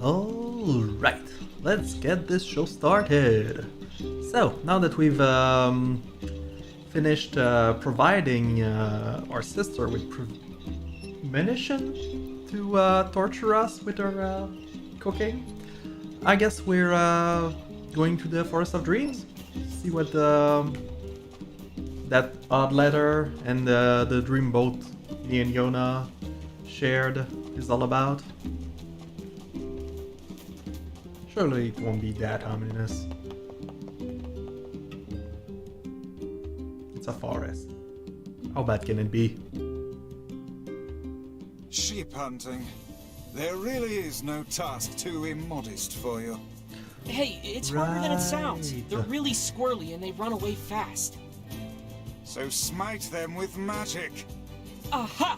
Alright, let's get this show started. So, now that we've finished providing our sister with munition to torture us with her cooking, I guess we're going to the Forest of Dreams, see what that odd letter and the dream boat me and Yonah shared is all about. Surely it won't be that ominous. It's a forest. How bad can it be? Sheep hunting. There really is no task too immodest for you. Hey, it's harder than it sounds. They're really squirrely and they run away fast. So smite them with magic. Aha!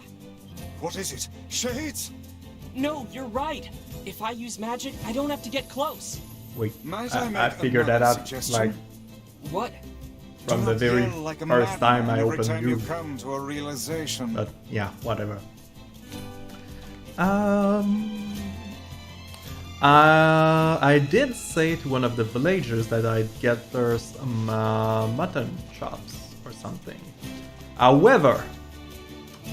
What is it? Shades? No, you're right. If I use magic, I don't have to get close. Wait, Might I make figured that another out suggestion? like What? from Do the not very yell like a first time madman I every opened time you you. come to a realization. But yeah, whatever. I did say to one of the villagers that I'd get her some mutton chops or something. However,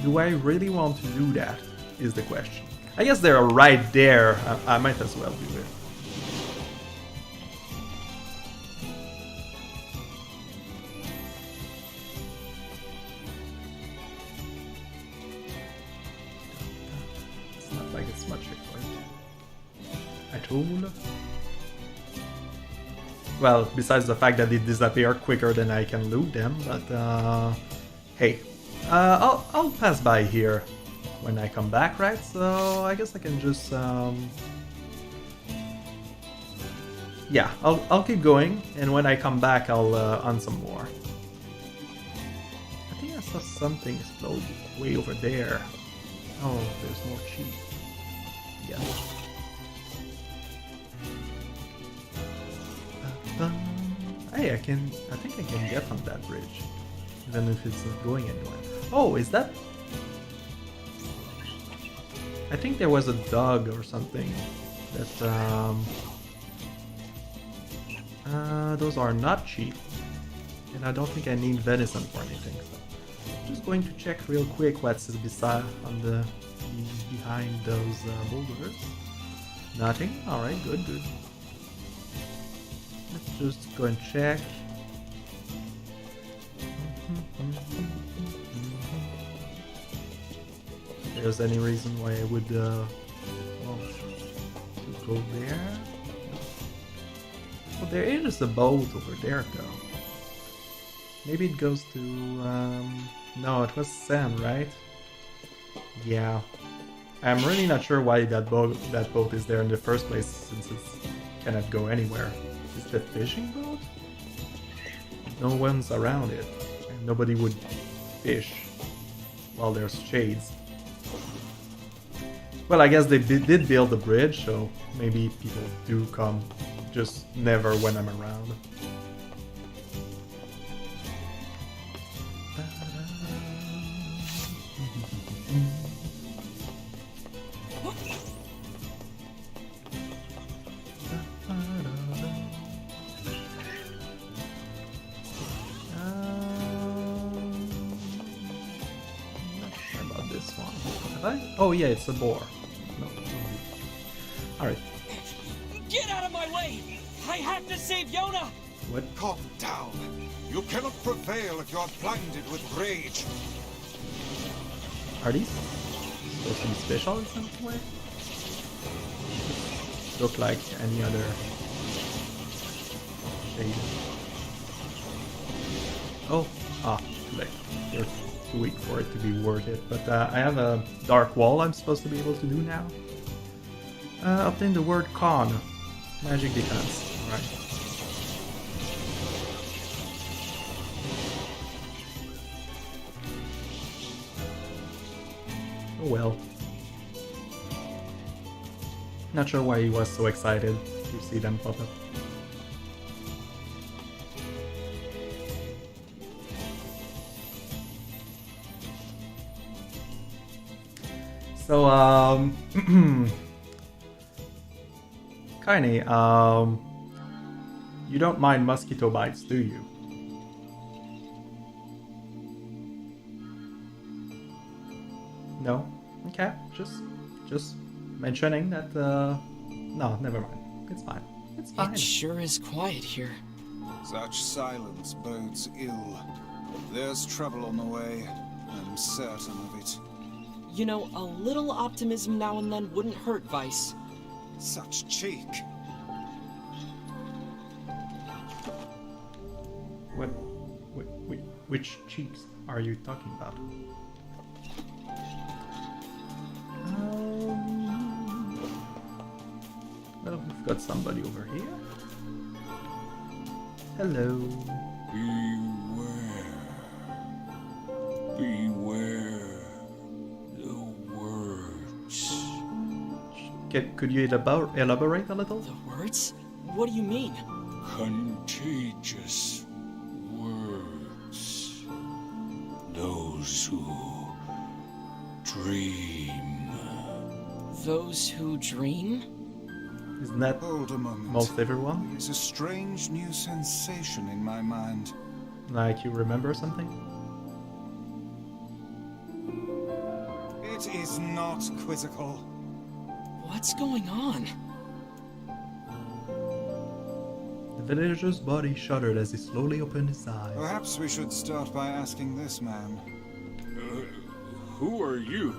do I really want to do that is the question. I guess they're right there. I might as well do it. It's not like it's much effort at all. Well, besides the fact that they disappear quicker than I can loot them, but hey, I'll pass by here when I come back, right? So I guess I can just yeah, I'll keep going, and when I come back, I'll on some more. I think I saw something explode way over there. Oh, there's more sheep. Yeah. Hey, I think I can get on that bridge, even if it's not going anywhere. Oh, is that? I think there was a dog or something that those are not cheap, and I don't think I need venison for anything. So I'm just going to check real quick what's beside on the behind those boulders. Nothing. All right, good. Let's just go and check. If there's any reason why I would want to go there. Well, there is a boat over there though. Maybe it goes to no, it was sand, right? Yeah. I'm really not sure why that boat is there in the first place, since it cannot go anywhere. Is it a fishing boat? No one's around it, and nobody would fish while there's shades. Well, I guess they did build a bridge, so maybe people do come, just never when I'm around. Oh yeah, it's a boar. No. Alright. Get out of my way! I have to save Yonah! What? Calm down. You cannot prevail if you are blinded with rage. Are these supposed to be special in some way? Look like any other shade. Oh, too late. They're too weak for it to be worth it. But I have a dark wall I'm supposed to be able to do now. Obtain the word con. Magic defense. Alright. Oh well. Not sure why he was so excited to see them pop up. So, Kaine, you don't mind mosquito bites, do you? No? Okay, just mentioning that, no, never mind. It's fine. It's fine. It sure is quiet here. Such silence bodes ill. There's trouble on the way. I'm certain of it. You know, a little optimism now and then wouldn't hurt, Vice. Such cheek. Which cheeks are you talking about? Well, we've got somebody over here. Hello. Beware. Beware the words. Could you elaborate a little? The words? What do you mean? Contagious words. Those who dream. Those who dream? Isn't that Hold a moment. most everyone? There's a strange new sensation in my mind. Like you remember something? It is not quizzical. What's going on? The villager's body shuddered as he slowly opened his eyes. Perhaps we should start by asking this man. Who are you?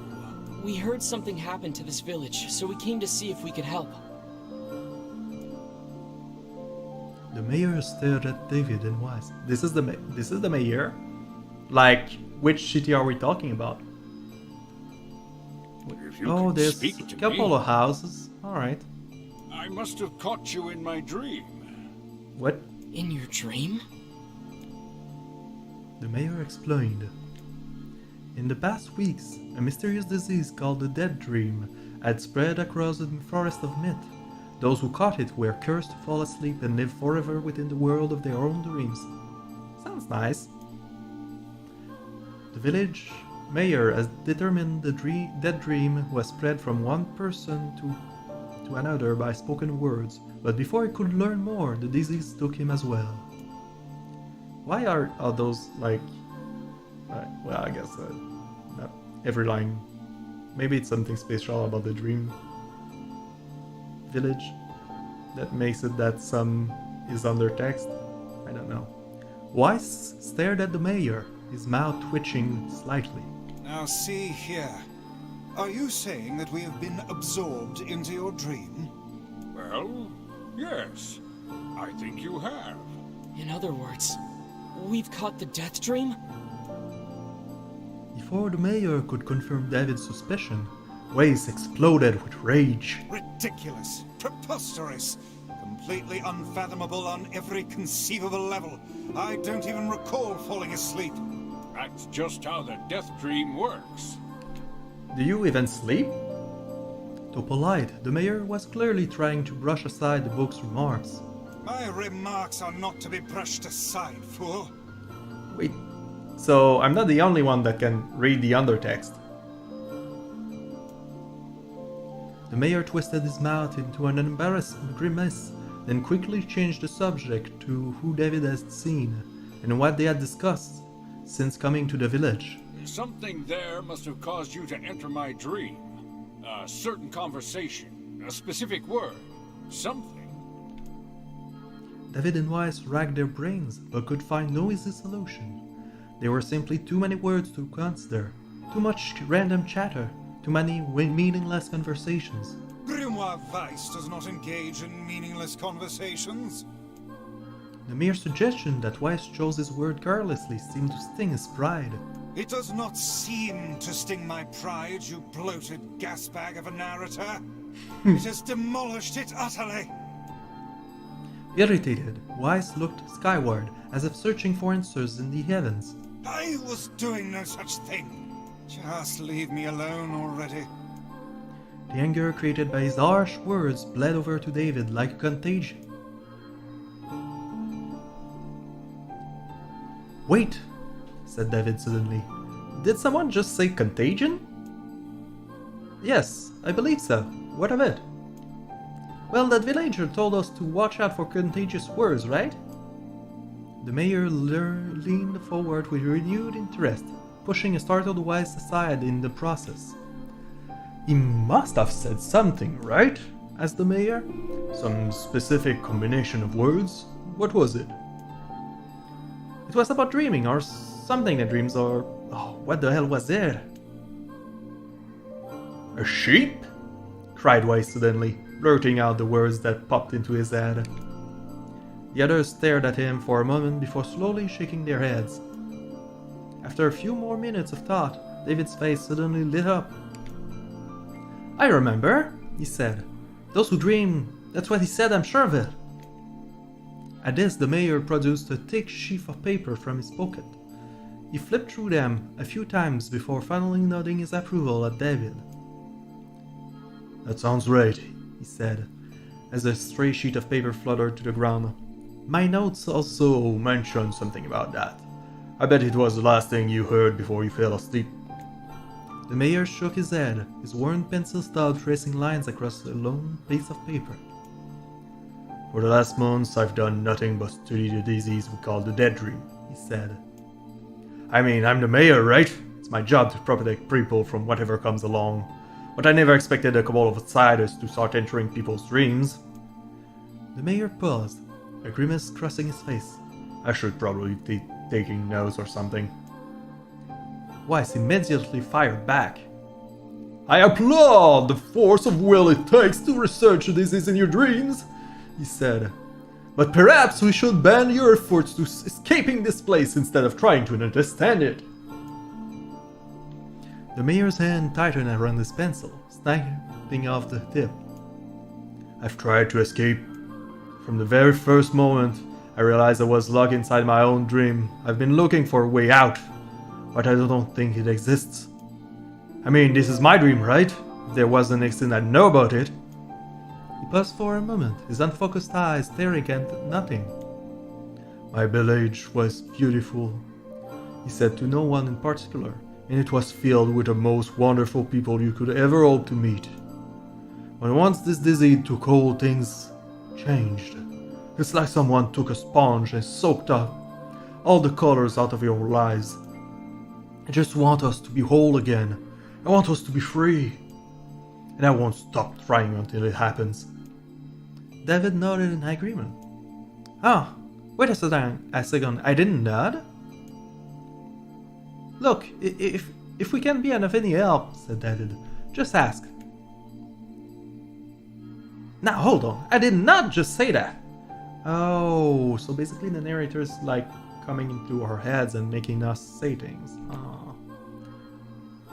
We heard something happened to this village, so we came to see if we could help. The mayor stared at David and Wise. This is the mayor? Like, which city are we talking about? If you Oh, could there's speak a to couple me, of houses. Alright. I must have caught you in my dream. What? In your dream? The mayor explained. In the past weeks, a mysterious disease called the Dead Dream had spread across the forest of myth. Those who caught it were cursed to fall asleep and live forever within the world of their own dreams. Sounds nice. The village mayor has determined the dead dream was spread from one person to another by spoken words, but before he could learn more, the disease took him as well. Why are those like... well, I guess not every line. Maybe it's something special about the dream village that makes it that some is under text. I don't know. Weiss stared at the mayor, his mouth twitching slightly. Now see here. Are you saying that we have been absorbed into your dream? Well, yes. I think you have. In other words, we've caught the death dream? Before the mayor could confirm David's suspicion, Weiss exploded with rage. Ridiculous. Preposterous. Completely unfathomable on every conceivable level. I don't even recall falling asleep. That's just how the death dream works. Do you even sleep? Though polite, the mayor was clearly trying to brush aside the book's remarks. My remarks are not to be brushed aside, fool. Wait, so I'm not the only one that can read the undertext. The mayor twisted his mouth into an embarrassed grimace, then quickly changed the subject to who David had seen and what they had discussed since coming to the village. Something there must have caused you to enter my dream. A certain conversation, a specific word, something. David and Weiss racked their brains but could find no easy solution. There were simply too many words to consider, too much random chatter, too many meaningless conversations. Grimoire Weiss does not engage in meaningless conversations. The mere suggestion that Weiss chose his word carelessly seemed to sting his pride. It does not seem to sting my pride, you bloated gasbag of a narrator. It has demolished it utterly. Irritated, Weiss looked skyward, as if searching for answers in the heavens. I was doing no such thing. Just leave me alone already. The anger created by his harsh words bled over to David like a contagion. Wait, said David suddenly. Did someone just say contagion? Yes, I believe so. What of it? Well, that villager told us to watch out for contagious words, right? The mayor leaned forward with renewed interest, pushing a startled Weiss aside in the process. He must have said something, right? Asked the mayor. Some specific combination of words? What was it? It was about dreaming, or something that dreams, or... Oh, what the hell was it? A sheep? Cried Weiss suddenly, blurting out the words that popped into his head. The others stared at him for a moment before slowly shaking their heads. After a few more minutes of thought, David's face suddenly lit up. I remember, he said. Those who dream, that's what he said, I'm sure of it. At this, the mayor produced a thick sheaf of paper from his pocket. He flipped through them a few times before finally nodding his approval at David. That sounds right, he said, as a stray sheet of paper fluttered to the ground. My notes also mentioned something about that. I bet it was the last thing you heard before you fell asleep. The mayor shook his head, his worn pencil stub tracing lines across a lone piece of paper. For the last months, I've done nothing but study the disease we call the dead dream, he said. I mean, I'm the mayor, right? It's my job to protect people from whatever comes along. But I never expected a couple of outsiders to start entering people's dreams. The mayor paused, a grimace crossing his face. I should probably be taking notes or something. Weiss immediately fired back. I applaud the force of will it takes to research the disease in your dreams, he said. But perhaps we should bend your efforts to escaping this place instead of trying to understand it. The mayor's hand tightened around his pencil, snapping off the tip. I've tried to escape. From the very first moment I realized I was locked inside my own dream, I've been looking for a way out, but I don't think it exists. I mean, this is my dream, right? If there was an extent I'd know about it. He paused for a moment, his unfocused eyes staring at nothing. My village was beautiful, he said to no one in particular, and it was filled with the most wonderful people you could ever hope to meet. But once this disease took hold, things changed. It's like someone took a sponge and soaked up all the colors out of your lives. I just want us to be whole again. I want us to be free. And I won't stop trying until it happens. David nodded in agreement. Oh, wait a second, I didn't nod? Look, if we can be of any help, said David, just ask. Now hold on, I did not just say that. Oh, so basically the narrator's like coming into our heads and making us say things. Oh.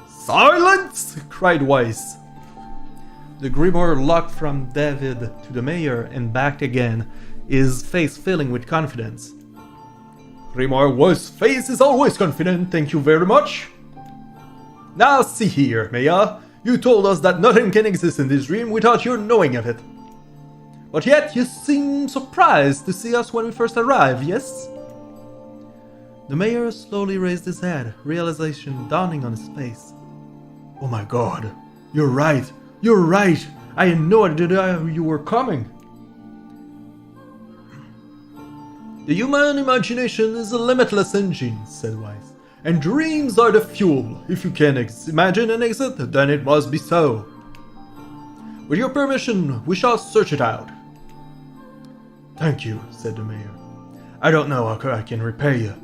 Silence! Cried Weiss. The grimoire locked from David to the mayor and back again, his face filling with confidence. Grimoire Weiss' face is always confident, thank you very much. Now see here, Mayor, you told us that nothing can exist in this dream without your knowing of it. But yet you seem surprised to see us when we first arrived, yes? The mayor slowly raised his head, realization dawning on his face. Oh my god, you're right, I had no idea you were coming. The human imagination is a limitless engine, said Weiss, and dreams are the fuel. If you can imagine an exit, then it must be so. With your permission, we shall search it out. Thank you, said the mayor. I don't know how I can repay you.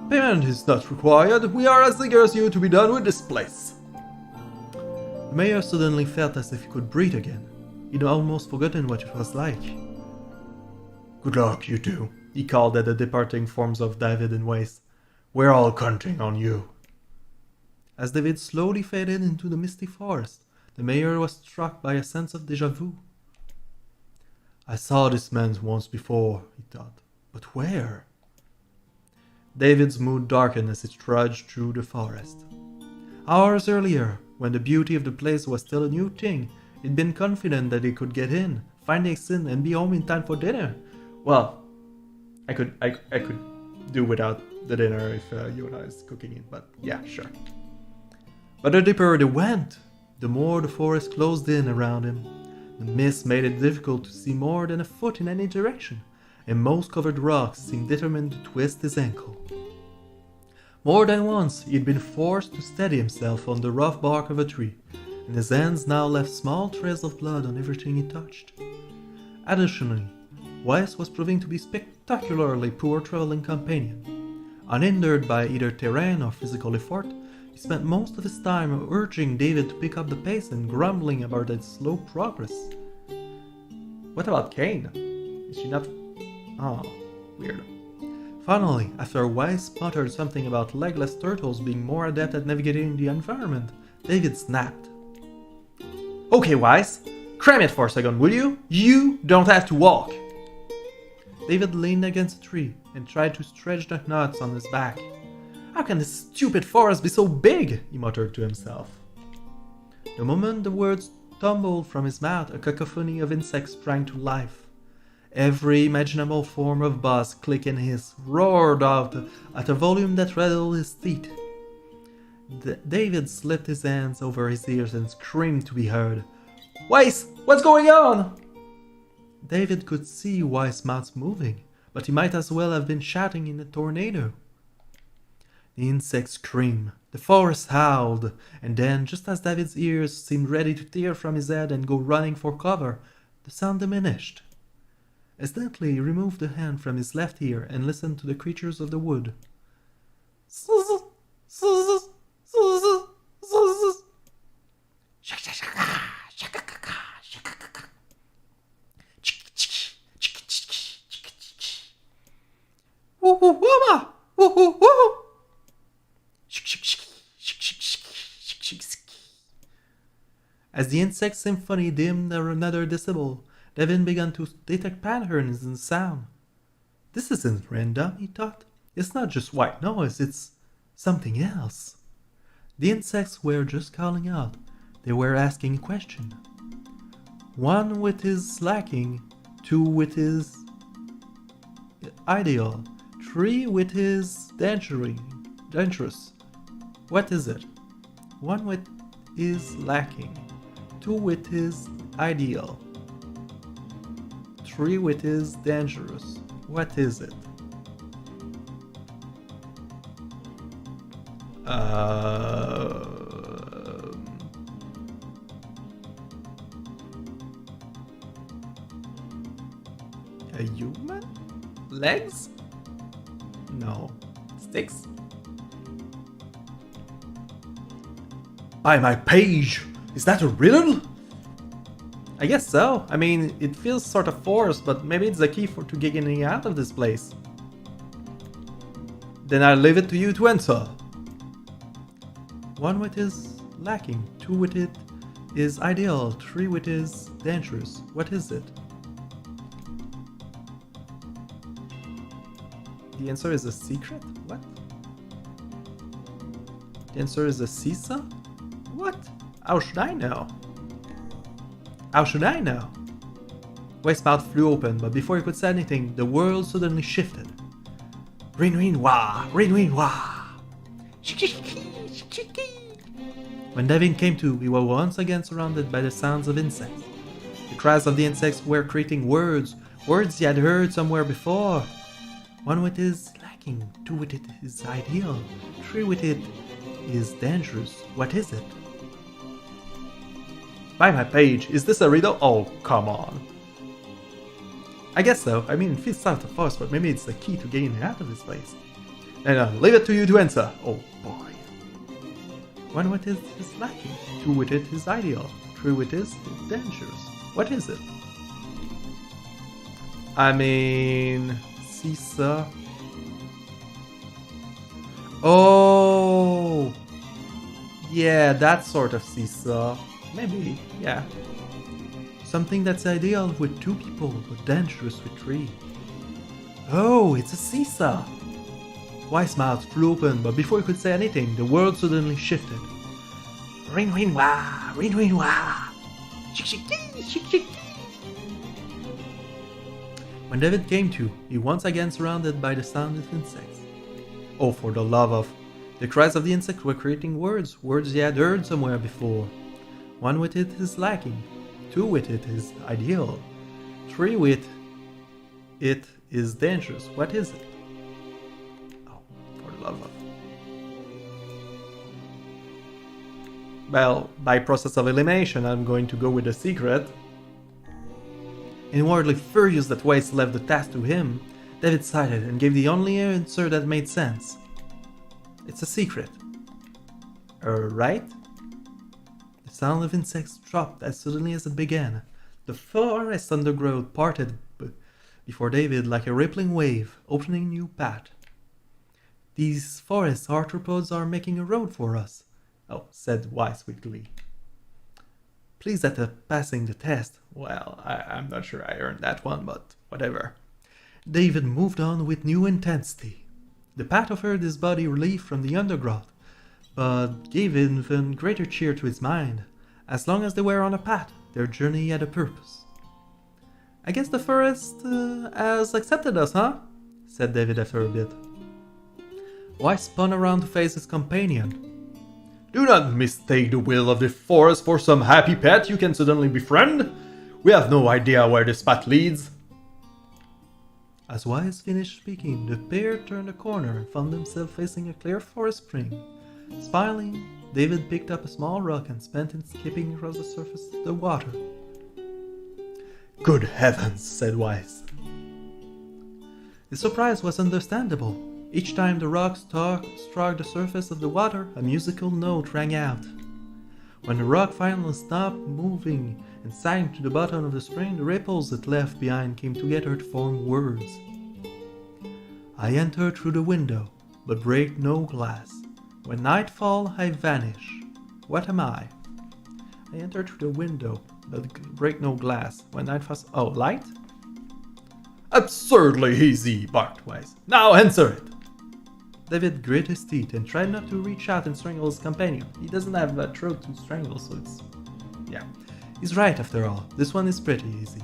Payment is not required. We are as eager as you to be done with this place. The mayor suddenly felt as if he could breathe again. He'd almost forgotten what it was like. Good luck, you two, he called at the departing forms of David and Weiss. We're all counting on you. As David slowly faded into the misty forest, the mayor was struck by a sense of déjà vu. I saw this man once before, he thought, but where? David's mood darkened as he trudged through the forest. Hours earlier, when the beauty of the place was still a new thing, he'd been confident that he could get in, find the exit, and be home in time for dinner. Well, I could do without the dinner if Yonah is cooking it, but yeah, sure. But the deeper they went, the more the forest closed in around him. The mist made it difficult to see more than a foot in any direction, and moss-covered rocks seemed determined to twist his ankle. More than once he had been forced to steady himself on the rough bark of a tree, and his hands now left small trails of blood on everything he touched. Additionally, Weiss was proving to be spectacularly poor traveling companion. Unhindered by either terrain or physical effort, he spent most of his time urging David to pick up the pace and grumbling about its slow progress. What about Kane? Is she not... Oh, weird. Finally, after Weiss muttered something about legless turtles being more adept at navigating the environment, David snapped. Okay, Weiss, cram it for a second, will you? You don't have to walk! David leaned against a tree and tried to stretch the knots on his back. How can this stupid forest be so big? He muttered to himself. The moment the words tumbled from his mouth, a cacophony of insects sprang to life. Every imaginable form of buzz, click, and hiss roared out at a volume that rattled his teeth. David slipped his hands over his ears and screamed to be heard. Weiss, what's going on? David could see Weiss' mouth moving, but he might as well have been shouting in a tornado. The insects screamed, the forest howled, and then, just as David's ears seemed ready to tear from his head and go running for cover, the sound diminished. Accidentally, he removed the hand from his left ear and listened to the creatures of the wood. As the insect symphony dimmed another decibel, Devin began to detect patterns in the sound. This isn't random, he thought. It's not just white noise, it's something else. The insects were just calling out. They were asking a question. One with his lacking, two with his ideal, three with his dangerous. What is it? One with his lacking, two with his ideal, three with his dangerous. What is it? A human? Legs? No. Sticks? By my page! Is that a riddle? I guess so. I mean, it feels sort of forced, but maybe it's the key to getting out of this place. Then I'll leave it to you to answer. One with is lacking, two with it is ideal, three with is dangerous. What is it? The answer is a secret? What? The answer is a seesaw? What? How should I know? How should I know? Weiss' mouth flew open, but before he could say anything, the world suddenly shifted. Rin rin wah! Rin rin wah! When Devin came to, he was once again surrounded by the sounds of insects. The cries of the insects were creating words he had heard somewhere before. One with is lacking, two with it is ideal, three with it is dangerous. What is it? By my page, is this a riddle? Oh, come on. I guess so. I mean, it feels south of us, but maybe it's the key to getting out of this place. And I'll leave it to you to answer. Oh boy. One with it is lacking, two with it is ideal, three with it is dangerous. What is it? I mean, seesaw. Oh, yeah, that sort of seesaw. Maybe, yeah. Something that's ideal with two people, but dangerous with three. Oh, it's a seesaw. Weiss' mouth flew open, but before he could say anything, the world suddenly shifted. Ring ring wah, ring ring wah. When David came to, he once again surrounded by the sound of insects. Oh, for the love of... The cries of the insects were creating words he had heard somewhere before. One with it is lacking, 2 with it is ideal. 3 with it is dangerous. What is it? Oh, for the love of... Well, by process of elimination, I'm going to go with the secret. Inwardly furious that Weiss left the task to him, David sighed and gave the only answer that made sense. It's a secret. Right? The sound of insects dropped as suddenly as it began. The forest undergrowth parted before David like a rippling wave, opening a new path. These forest arthropods are making a road for us. Oh, said Weiss with glee. Pleased at passing the test. Well, I'm not sure I earned that one, but whatever. David moved on with new intensity. The path offered his body relief from the undergrowth, but gave even greater cheer to his mind. As long as they were on a path, their journey had a purpose. I guess the forest has accepted us, huh? Said David after a bit. Weiss spun around to face his companion. Do not mistake the will of the forest for some happy pet you can suddenly befriend. We have no idea where this path leads. As Weiss finished speaking, the pair turned a corner and found themselves facing a clear forest spring. Smiling, David picked up a small rock and spent it skipping across the surface of the water. Good heavens, said Weiss. His surprise was understandable. Each time the rock struck the surface of the water, a musical note rang out. When the rock finally stopped moving and sank to the bottom of the spring, the ripples it left behind came together to form words. I entered through the window, but break no glass. When nightfall, I vanish. What am I? I entered through the window, but break no glass. When nightfall... Oh, light? Absurdly easy, barked Weiss. Now answer it! David grit his teeth and tried not to reach out and strangle his companion. He doesn't have a throat to strangle, so it's... yeah. He's right after all. This one is pretty easy.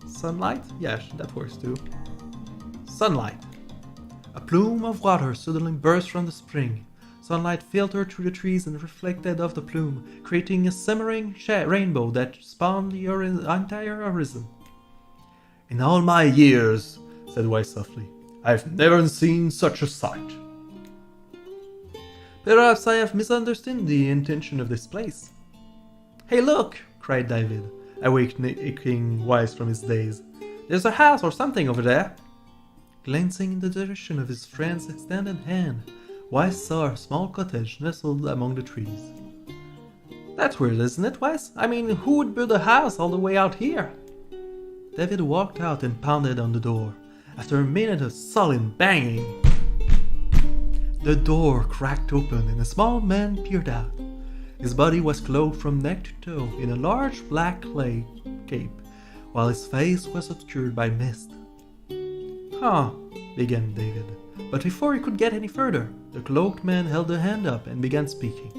Sunlight? Yeah, that works too. Sunlight. A plume of water suddenly burst from the spring. Sunlight filtered through the trees and reflected off the plume, creating a shimmering rainbow that spanned the entire horizon. In all my years, said Weiss softly, I've never seen such a sight. Perhaps I have misunderstood the intention of this place. Hey look, cried David, awakening Weiss from his daze. There's a house or something over there. Glancing in the direction of his friend's extended hand, Weiss saw a small cottage nestled among the trees. That's weird, isn't it, Weiss? I mean, who would build a house all the way out here? David walked out and pounded on the door. After a minute of sullen banging, the door cracked open and a small man peered out. His body was clothed from neck to toe in a large black clay cape, while his face was obscured by mist. Huh, began David, but before he could get any further, the cloaked man held a hand up and began speaking.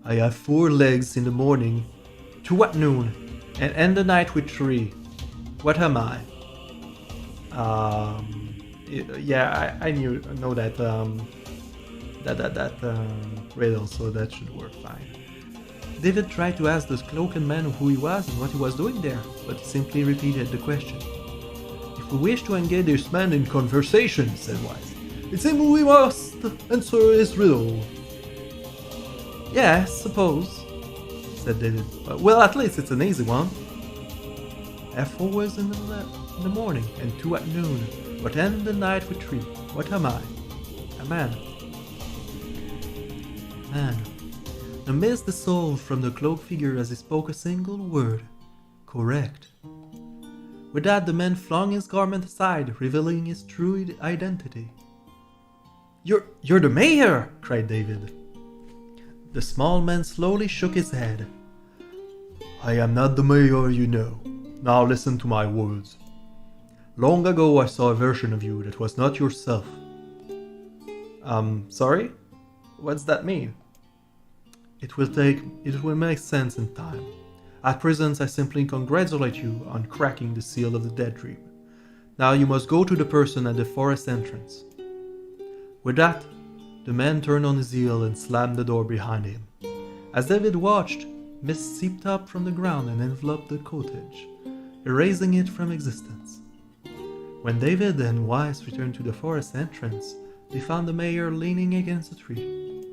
I have 4 legs in the morning, 2 at noon, and end the night with 3. What am I? Yeah, I know that riddle, so that should work fine. David tried to ask the cloaked man who he was and what he was doing there, but he simply repeated the question. If we wish to engage this man in conversation, said Weiss, it seems we must answer his riddle. Yeah, I suppose, said David. Well, at least it's an easy one. F4 was in the morning and 2 at noon, but end the night with 3. What am I? A man. Man. The mist dissolved from the cloaked figure as he spoke a single word. Correct. With that, the man flung his garment aside, revealing his true identity. You're the mayor! Cried David. The small man slowly shook his head. I am not the mayor you know. Now listen to my words. Long ago I saw a version of you that was not yourself. Sorry? What's that mean? It will make sense in time. At present I simply congratulate you on cracking the seal of the dead dream. Now you must go to the person at the forest entrance. With that, the man turned on his heel and slammed the door behind him. As David watched, mist seeped up from the ground and enveloped the cottage, erasing it from existence. When David and Weiss returned to the forest entrance, they found the mayor leaning against a tree.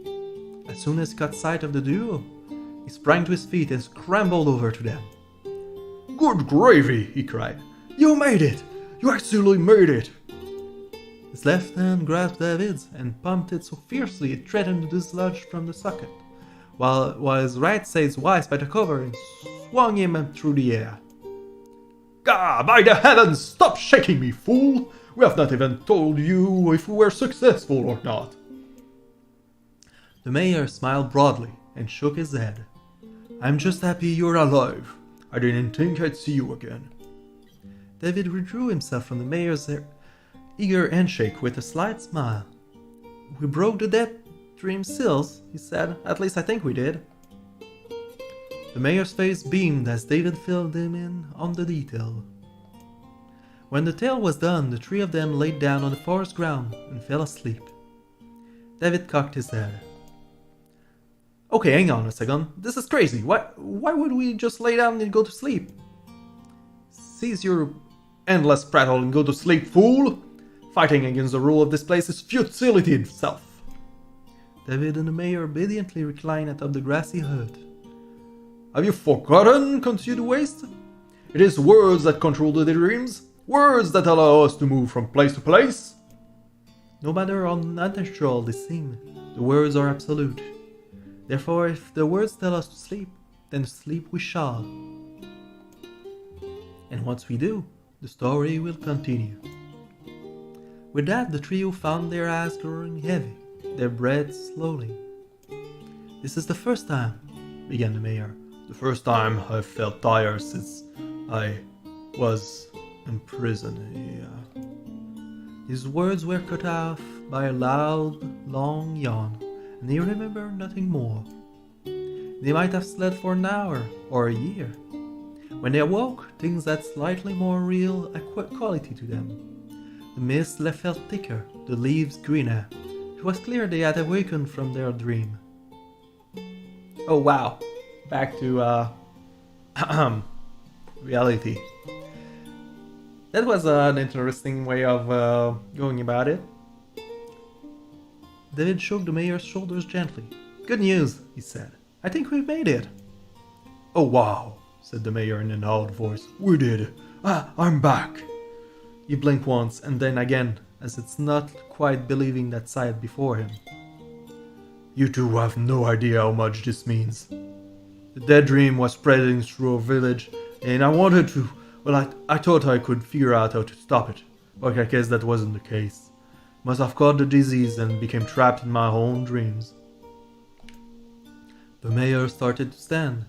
As soon as he caught sight of the duo, he sprang to his feet and scrambled over to them. "Good gravy!" he cried. "You made it! You actually made it!" His left hand grabbed David's and pumped it so fiercely it threatened to dislodge from the socket, while his right seized Weiss by the cover and swung him through the air. "Gah! By the heavens! Stop shaking me, fool! We have not even told you if we were successful or not." The mayor smiled broadly and shook his head. "I'm just happy you're alive. I didn't think I'd see you again." David withdrew himself from the mayor's eager handshake with a slight smile. "We broke the dead dream seals," he said. "At least I think we did." The mayor's face beamed as David filled him in on the detail. When the tale was done, the three of them laid down on the forest ground and fell asleep. David cocked his head. "Okay, hang on a second. This is crazy. Why would we just lay down and go to sleep?" "Cease your endless prattle and go to sleep, fool! Fighting against the rule of this place is futility itself." David and the mayor obediently reclined atop the grassy hut. "Have you forgotten?" continued Waste. "It is words that control the dreams, words that allow us to move from place to place." No matter how unnatural they seem, the words are absolute. Therefore, if the words tell us to sleep, then sleep we shall. And once we do, the story will continue. With that, the trio found their eyes growing heavy, their breath slowly. "This is the first time," began the mayor. "The first time I've felt tired since I was imprisoned here." His words were cut off by a loud, long yawn, and he remembered nothing more. They might have slept for an hour or a year. When they awoke, things had slightly more real quality to them. The mist felt thicker, the leaves greener. It was clear they had awakened from their dream. Oh wow, back to reality. That was an interesting way of going about it. David shook the mayor's shoulders gently. "Good news," he said. "I think we've made it." "Oh wow," said the mayor in an awed voice. "We did. I'm back." He blinked once and then again, as it's not quite believing that sight before him. "You two have no idea how much this means. The dead dream was spreading through our village, and I wanted to... Well, I thought I could figure out how to stop it, but I guess that wasn't the case. Must have caught the disease and became trapped in my own dreams." The mayor started to stand,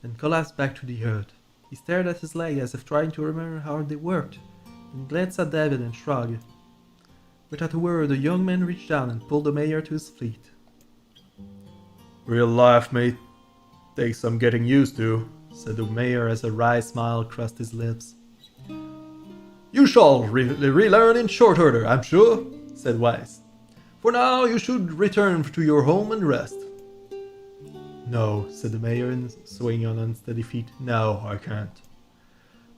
then collapsed back to the hut. He stared at his leg as if trying to remember how they worked, and glanced at David and shrugged. Without a word, the young man reached down and pulled the mayor to his feet. "Real life may take some getting used to," said the mayor as a wry smile crossed his lips. "You shall relearn in short order, I'm sure," said Weiss. "For now, you should return to your home and rest." "No," said the mayor, swaying on unsteady feet. "No, I can't.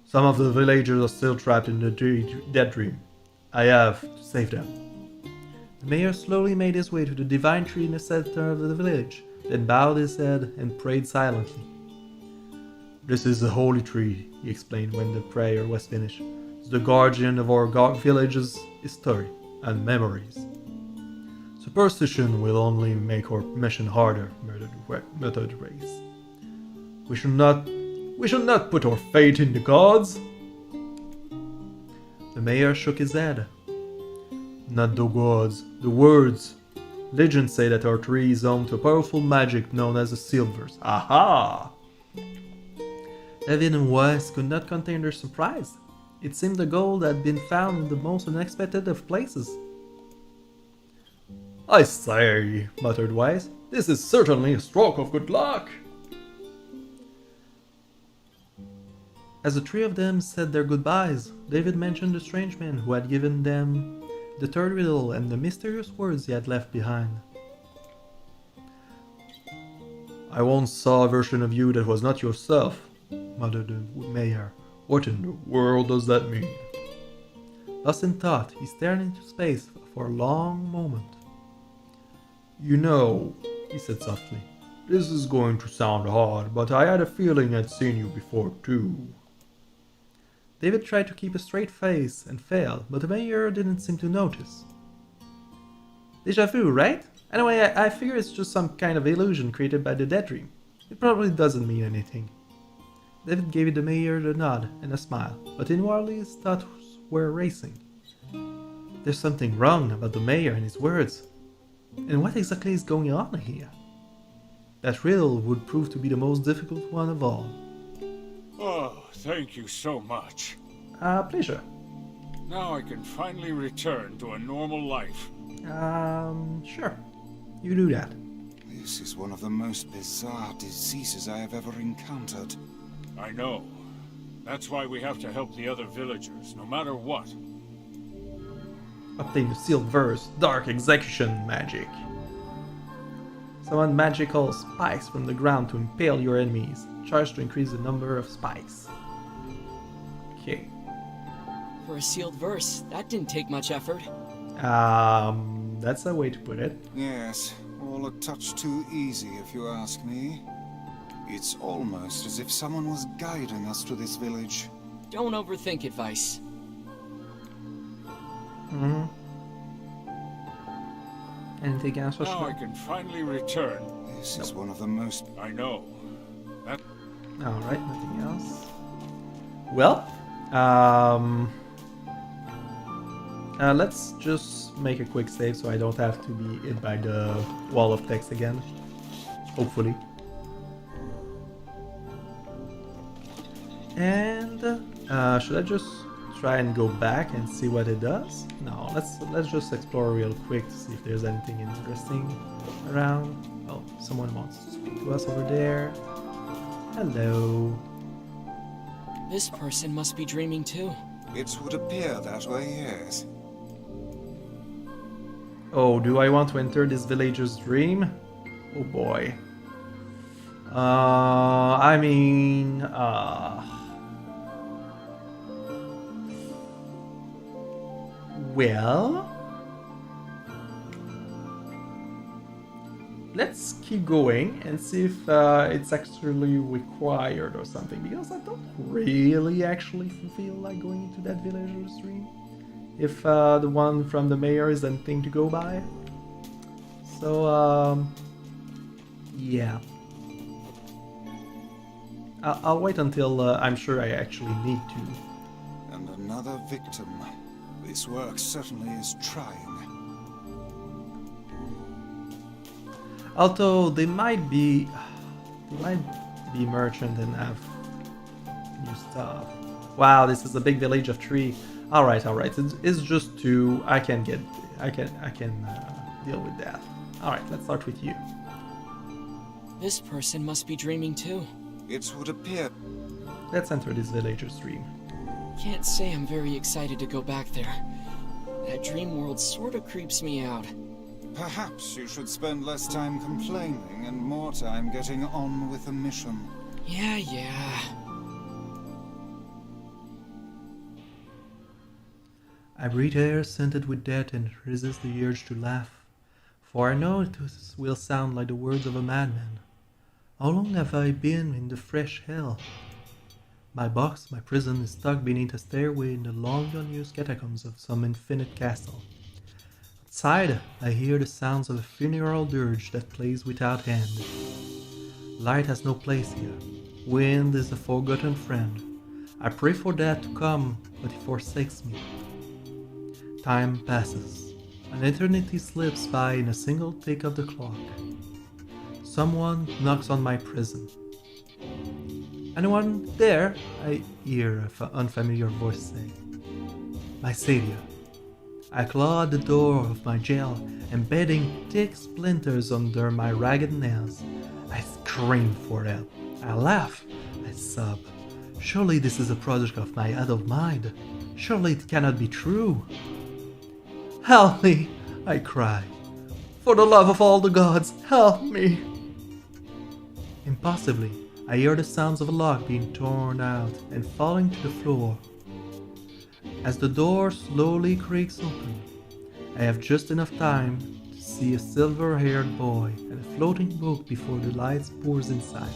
Some of the villagers are still trapped in the dead dream. I have to save them." The mayor slowly made his way to the divine tree in the center of the village, then bowed his head and prayed silently. "This is the holy tree," he explained when the prayer was finished. "It's the guardian of our village's history and memories. Superstition will only make our mission harder, muttered Race. We should not put our faith in the gods." The mayor shook his head. "Not the gods, the words. Legends say that our tree is home to a powerful magic known as the Silvers. Aha!" David and Weiss could not contain their surprise. It seemed the gold had been found in the most unexpected of places. "I say," muttered Weiss, "this is certainly a stroke of good luck." As the three of them said their goodbyes, David mentioned the strange man who had given them the third riddle and the mysterious words he had left behind. I once saw a version of you that was not yourself, muttered the mayor. What in the world does that mean? Lost in thought, he stared into space for a long moment. You know, he said softly, this is going to sound hard, but I had a feeling I'd seen you before too. David tried to keep a straight face and failed, but the mayor didn't seem to notice. Deja vu, right? Anyway, I figure it's just some kind of illusion created by the dead dream. It probably doesn't mean anything. David gave the mayor a nod and a smile, but inwardly his thoughts were racing. There's something wrong about the mayor and his words. And what exactly is going on here? That riddle would prove to be the most difficult one of all. Oh, thank you so much. Pleasure. Now I can finally return to a normal life. Sure. You do that. This is one of the most bizarre diseases I have ever encountered. I know. That's why we have to help the other villagers, no matter what. Obtain the sealed verse, Dark Execution Magic. Summon magical spikes from the ground to impale your enemies. Charge to increase the number of spikes. Okay. For a sealed verse, that didn't take much effort. That's a way to put it. Yes, all a touch too easy if you ask me. It's almost as if someone was guiding us to this village. Don't overthink it, Vice. Anything else? Now I can finally return. This is one of the most... I know. That... Alright, nothing else. Well, let's just make a quick save so I don't have to be hit by the wall of text again. Hopefully. And should I just try and go back and see what it does? No, let's just explore real quick to see if there's anything interesting around. Oh, someone wants to speak to us over there. Hello. This person must be dreaming too. It would appear that way, yes. Oh, do I want to enter this villager's dream? Oh boy. I mean, well, let's keep going and see if it's actually required or something, because I don't really actually feel like going into that villager's dream if the one from the mayor is anything to go by. So, yeah. I'll wait until I'm sure I actually need to. And another victim. This work certainly is trying. Although they might be merchant and have new stuff. Wow, this is a big village of 3. All right. It's just 2. I can deal with that. All right, let's start with you. This person must be dreaming too. It would appear... Let's enter this villager's dream. Can't say I'm very excited to go back there. That dream world sort of creeps me out. Perhaps you should spend less time complaining and more time getting on with the mission. Yeah. I breathe air scented with death and resist the urge to laugh, for I know it will sound like the words of a madman. How long have I been in the fresh hell? My box, my prison, is stuck beneath a stairway in the long unused catacombs of some infinite castle. Outside, I hear the sounds of a funeral dirge that plays without end. Light has no place here. Wind is a forgotten friend. I pray for that to come, but he forsakes me. Time passes. An eternity slips by in a single tick of the clock. Someone knocks on my prison. Anyone there? I hear an unfamiliar voice say. My savior. I claw at the door of my jail, embedding thick splinters under my ragged nails. I scream for help. I laugh. I sob. Surely this is a product of my adult mind. Surely it cannot be true. Help me, I cry. For the love of all the gods, help me. Impossibly, I hear the sounds of a log being torn out and falling to the floor. As the door slowly creaks open, I have just enough time to see a silver-haired boy and a floating book before the light pours inside.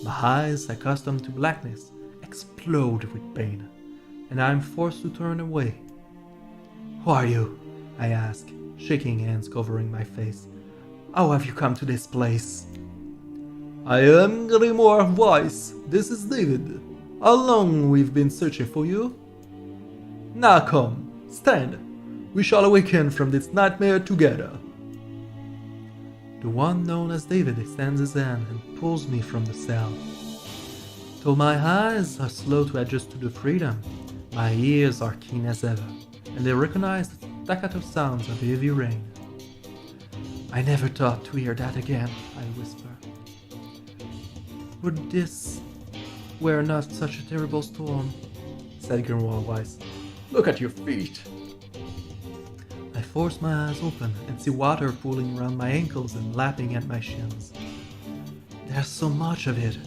My eyes, accustomed to blackness, explode with pain, and I am forced to turn away. "Who are you?" I ask, shaking hands covering my face. "How have you come to this place?" "I am Grimoire Voice. This is David. How long we've been searching for you?" "Now come, stand. We shall awaken from this nightmare together." The one known as David extends his hand and pulls me from the cell. Though my eyes are slow to adjust to the freedom, my ears are keen as ever, and they recognize the staccato sounds of heavy rain. "I never thought to hear that again," I whisper. "Would this were not such a terrible storm," said Grimoire Weiss. "Look at your feet." I force my eyes open and see water pooling around my ankles and lapping at my shins. There's so much of it.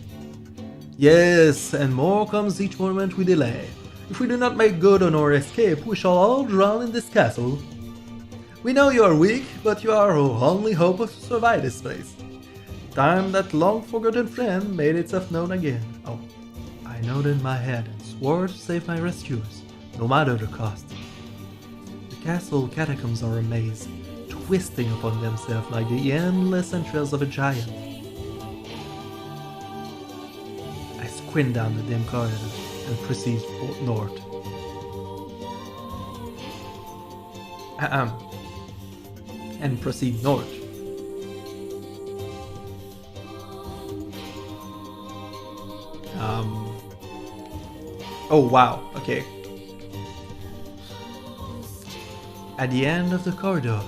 "Yes, and more comes each moment we delay. If we do not make good on our escape, we shall all drown in this castle. We know you are weak, but you are our only hope of survive this place. Time that long-forgotten friend made itself known again. Oh, I nodded my head and swore to save my rescuers, no matter the cost. The castle catacombs are a maze, twisting upon themselves like the endless entrails of a giant. I squint down the dim corridor and proceed north. And proceed north. Oh wow, okay. At the end of the corridor,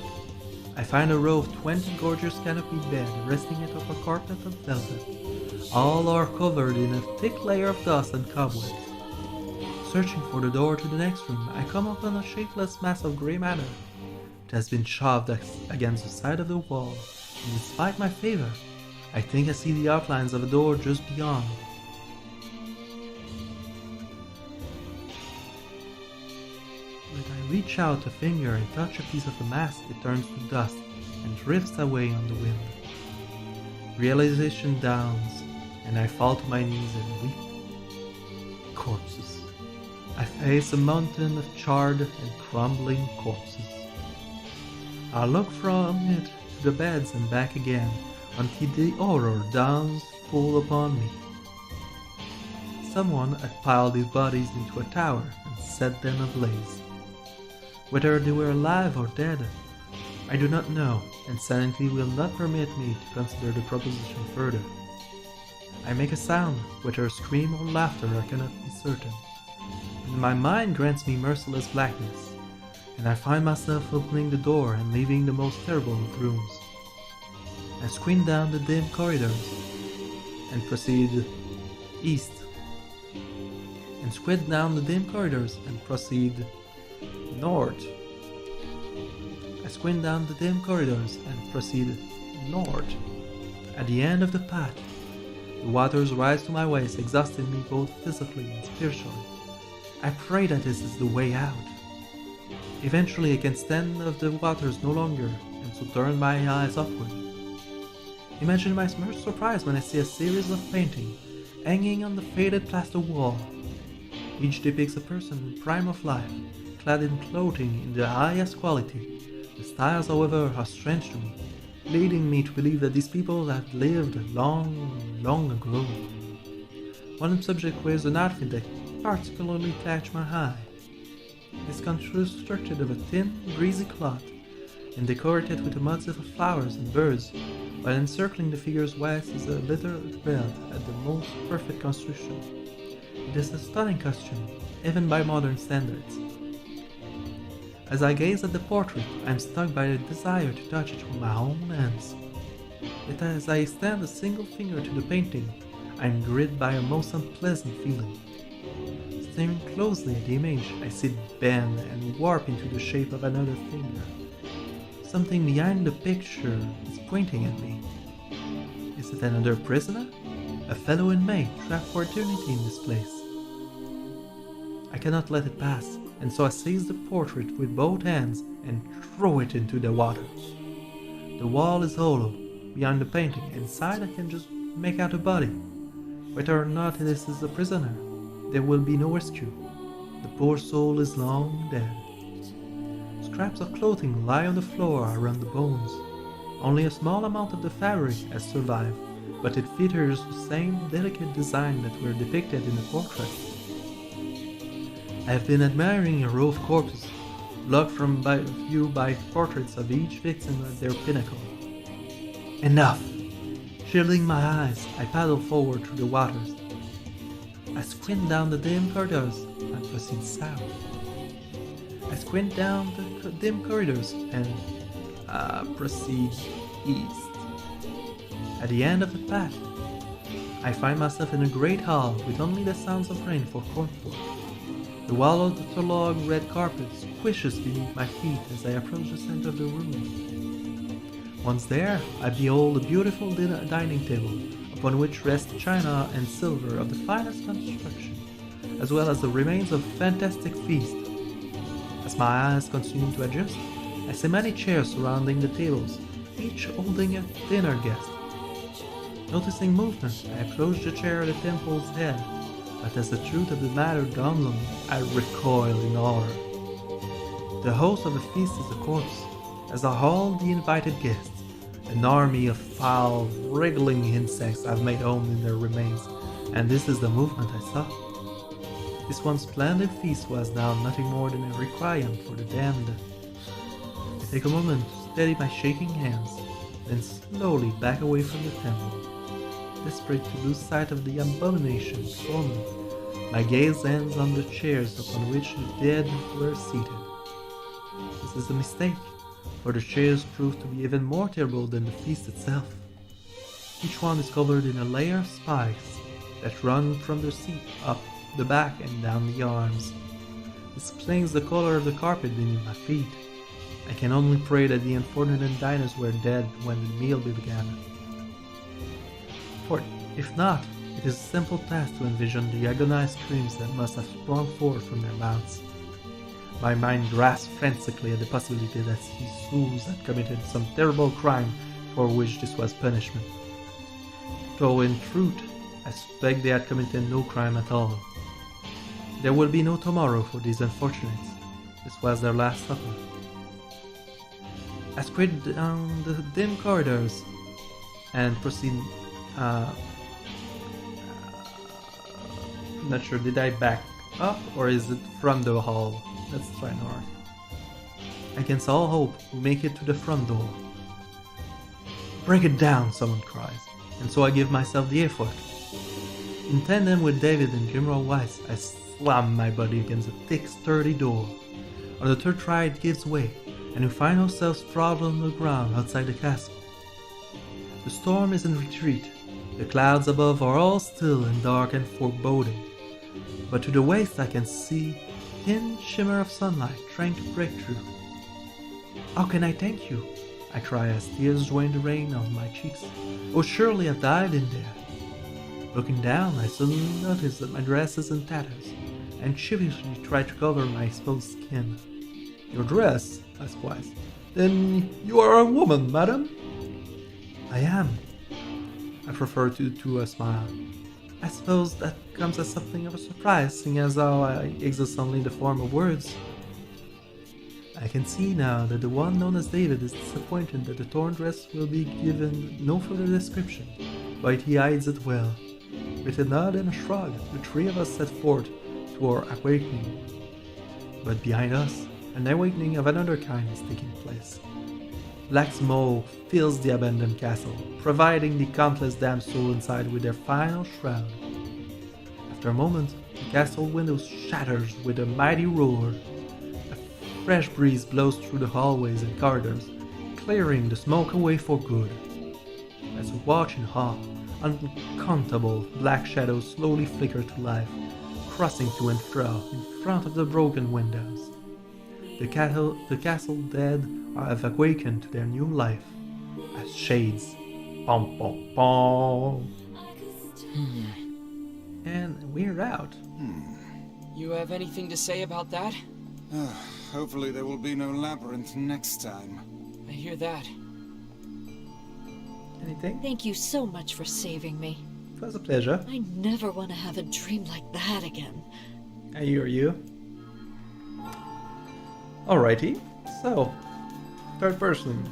I find a row of 20 gorgeous canopied beds resting atop a carpet of velvet. All are covered in a thick layer of dust and cobwebs. Searching for the door to the next room, I come upon a shapeless mass of grey matter. It has been shoved against the side of the wall, and despite my favor, I think I see the outlines of a door just beyond. When I reach out a finger and touch a piece of the mask, it turns to dust and drifts away on the wind. Realization dawns, and I fall to my knees and weep. Corpses. I face a mountain of charred and crumbling corpses. I look from it to the beds and back again, until the horror dawns full upon me. Someone had piled these bodies into a tower and set them ablaze. Whether they were alive or dead, I do not know, and sanity will not permit me to consider the proposition further. I make a sound, whether a scream or laughter I cannot be certain, and my mind grants me merciless blackness, and I find myself opening the door and leaving the most terrible of rooms. I squint down the dim corridors and proceed east, and squint down the dim corridors and proceed north. I squint down the dim corridors and proceed north. At the end of the path, the waters rise to my waist, exhausting me both physically and spiritually. I pray that this is the way out. Eventually I can stand of the waters no longer, and so turn my eyes upward. Imagine my surprise when I see a series of paintings hanging on the faded plaster wall. Each depicts a person in prime of life, clad in clothing in the highest quality. The styles, however, are strange to me, leading me to believe that these people have lived long, long ago. One subject wears an outfit that particularly catches my eye. It's constructed of a thin, greasy cloth and decorated with a motif of flowers and birds, while encircling the figure's waist is a leather belt at the most perfect construction. It is a stunning costume, even by modern standards. As I gaze at the portrait, I am struck by the desire to touch it with my own hands. Yet as I extend a single finger to the painting, I am gripped by a most unpleasant feeling. Staring closely at the image, I see it bend and warp into the shape of another finger. Something behind the picture is pointing at me. Its Is it another prisoner? A fellow inmate trapped for eternity in this place? I cannot let it pass, and so I seize the portrait with both hands and throw it into the water. The wall is hollow behind the painting, and inside I can just make out a body. Whether or not this is a prisoner, there will be no rescue. The poor soul is long dead. Scraps of clothing lie on the floor around the bones. Only a small amount of the fabric has survived, but it features the same delicate design that were depicted in the portrait. I have been admiring a row of corpses, blocked from view by portraits of each victim at their pinnacle. Enough! Shielding my eyes, I paddle forward through the waters. I squint down the dim corridors and proceed south. I squint down the dim corridors and proceed east. At the end of the path, I find myself in a great hall with only the sounds of rain for comfort. The wall of the log red carpet squishes beneath my feet as I approach the center of the room. Once there, I behold a beautiful dining table, upon which rest china and silver of the finest construction, as well as the remains of a fantastic feast. As my eyes continue to adjust, I see many chairs surrounding the tables, each holding a dinner guest. Noticing movement, I approach the chair at the temple's head, but as the truth of the matter dawns on me, I recoil in horror. The host of the feast is a corpse, as are all the invited guests. An army of foul, wriggling insects have made home in their remains, and this is the movement I saw. This once splendid feast was now nothing more than a requiem for the damned. I take a moment to steady my shaking hands, then slowly back away from the temple. Desperate to lose sight of the abomination before me, my gaze ends on the chairs upon which the dead were seated. This is a mistake, for the chairs prove to be even more terrible than the feast itself. Each one is covered in a layer of spikes that run from the seat up the back and down the arms. This explains the color of the carpet beneath my feet. I can only pray that the unfortunate diners were dead when the meal began. For if not, it is a simple task to envision the agonized screams that must have sprung forth from their mouths. My mind grasped frantically at the possibility that these fools had committed some terrible crime for which this was punishment. Though in truth, I suspect they had committed no crime at all. There will be no tomorrow for these unfortunates. This was their last supper. I squid down the dim corridors and proceed. Not sure, did I back up or is it from the hall? Let's try north. Against all hope, we make it to the front door. Break it down, someone cries, and so I give myself the effort. In tandem with David and General Weiss, I slam my body against a thick, sturdy door. On the third try, it gives way, and we find ourselves sprawled on the ground outside the castle. The storm is in retreat. The clouds above are all still and dark and foreboding, but to the west I can see a thin shimmer of sunlight trying to break through. How can I thank you? I cry as tears join the rain on my cheeks. Oh, surely I've died in there. Looking down, I suddenly notice that my dress is in tatters, and sheepishly try to cover my exposed skin. Your dress? Asked Weiss. Then you are a woman, madam? I am. I prefer to a smile. I suppose that comes as something of a surprise, seeing as how I exist only in the form of words. I can see now that the one known as David is disappointed that the torn dress will be given no further description, but he hides it well. With a nod and a shrug, the three of us set forth to our awakening. But behind us, an awakening of another kind is taking place. Black smoke fills the abandoned castle, providing the countless damned souls inside with their final shroud. After a moment, the castle windows shatters with a mighty roar. A fresh breeze blows through the hallways and corridors, clearing the smoke away for good. As we watch in awe, uncountable black shadows slowly flicker to life, crossing to and fro in front of the broken windows. The castle dead have awakened to their new life, as shades, Pom pom pom. And we're out. You have anything to say about that? Hopefully there will be no labyrinth next time. I hear that. Anything? Thank you so much for saving me. It was a pleasure. I never want to have a dream like that again. I hear you. Alrighty, so, third person.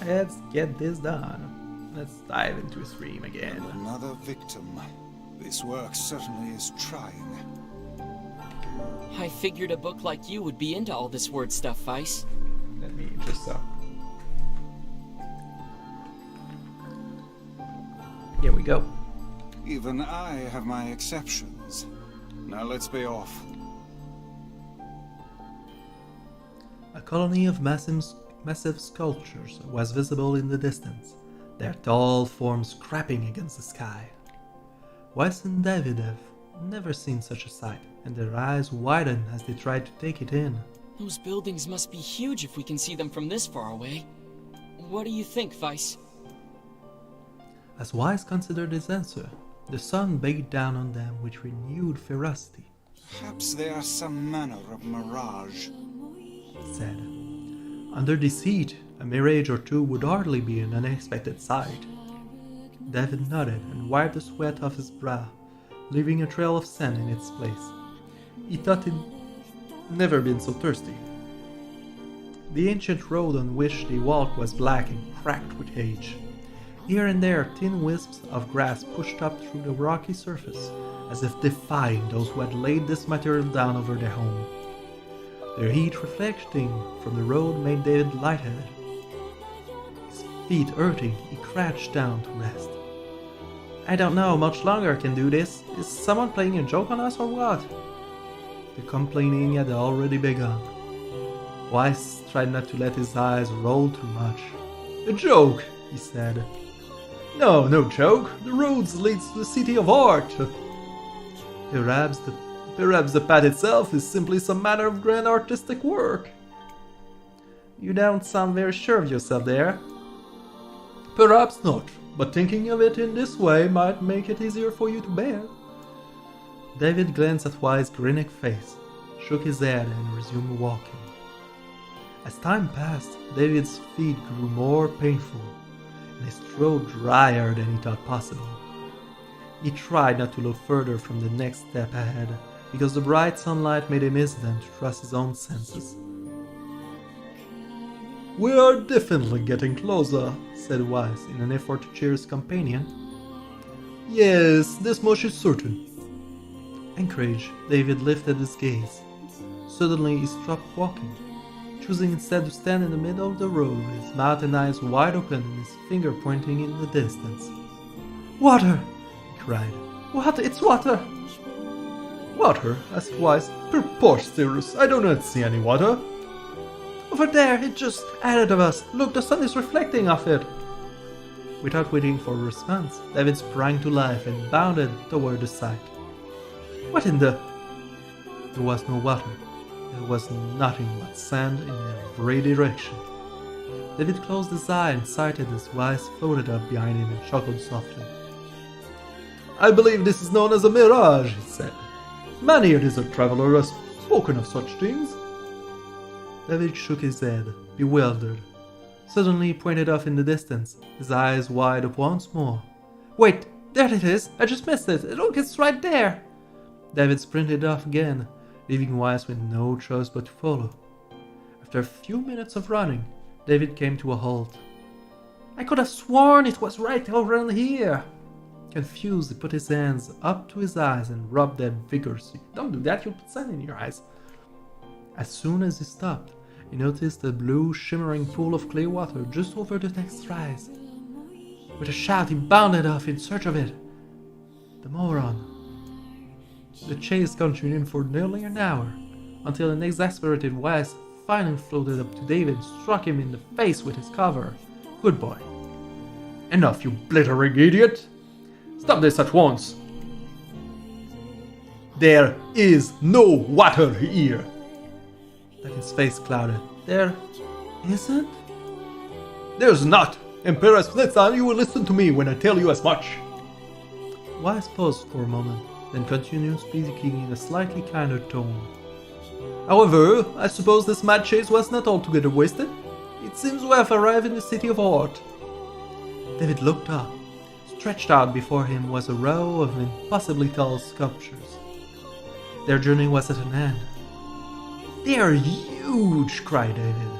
Let's get this done. Let's dive into a stream again. Another victim. This work certainly is trying. I figured a book like you would be into all this word stuff, Vice. Let me just Here we go. Even I have my exceptions. Now let's be off. A colony of massive sculptures was visible in the distance, their tall forms scrapping against the sky. Weiss and David have never seen such a sight, and their eyes widen as they try to take it in. Those buildings must be huge if we can see them from this far away. What do you think, Vice? As Weiss considered his answer, the sun beat down on them with renewed ferocity. Perhaps they are some manner of mirage. He said. Under this heat, a mirage or two would hardly be an unexpected sight. David nodded and wiped the sweat off his brow, leaving a trail of sand in its place. He thought he'd never been so thirsty. The ancient road on which they walked was black and cracked with age. Here and there, thin wisps of grass pushed up through the rocky surface, as if defying those who had laid this material down over their home. Their heat reflecting from the road made David lightheaded. His feet hurting, he crouched down to rest. I don't know how much longer I can do this. Is someone playing a joke on us or what? The complaining had already begun. Weiss tried not to let his eyes roll too much. A joke, he said. No joke. The roads leads to the city of art. Perhaps the path itself is simply some manner of grand artistic work. You don't sound very sure of yourself there. Perhaps not, but thinking of it in this way might make it easier for you to bear. David glanced at Weiss' grinning face, shook his head and resumed walking. As time passed, David's feet grew more painful, and his throat drier than he thought possible. He tried not to look further from the next step ahead, because the bright sunlight made him hesitant to trust his own senses. We are definitely getting closer, said Weiss in an effort to cheer his companion. Yes, this much is certain. Encouraged, David lifted his gaze. Suddenly he stopped walking, choosing instead to stand in the middle of the road, his mouth and eyes wide open and his finger pointing in the distance. Water! He cried. What? It's water! Water? Asked Weiss. Preposterous! I do not see any water. Over there, it just ahead of us. Look, the sun is reflecting off it. Without waiting for a response, David sprang to life and bounded toward the sight. What in the... There was no water. There was nothing but sand in every direction. David closed his eye and sighted as Weiss floated up behind him and chuckled softly. I believe this is known as a mirage, he said. Many a desert traveler has spoken of such things. David shook his head, bewildered. Suddenly he pointed off in the distance, his eyes wide up once more. Wait, there it is! I just missed it! Look, it's right there! David sprinted off again, leaving Weiss with no choice but to follow. After a few minutes of running, David came to a halt. I could have sworn it was right over here! Confused, he put his hands up to his eyes and rubbed them vigorously. Don't do that, you'll put sand in your eyes. As soon as he stopped, he noticed a blue, shimmering pool of clear water just over the next rise. With a shout, he bounded off in search of it. The moron. The chase continued for nearly an hour, until an exasperated Weiss finally floated up to David and struck him in the face with his cover. Good boy. Enough, you blithering idiot! Stop this at once! There is no water here! Then his face clouded. There isn't? There's not! Emperor's next time you will listen to me when I tell you as much. Wise paused for a moment, then continued speaking in a slightly kinder tone. However, I suppose this mad chase was not altogether wasted. It seems we have arrived in the city of art. David looked up. Stretched out before him was a row of impossibly tall sculptures. Their journey was at an end. They are huge, cried David,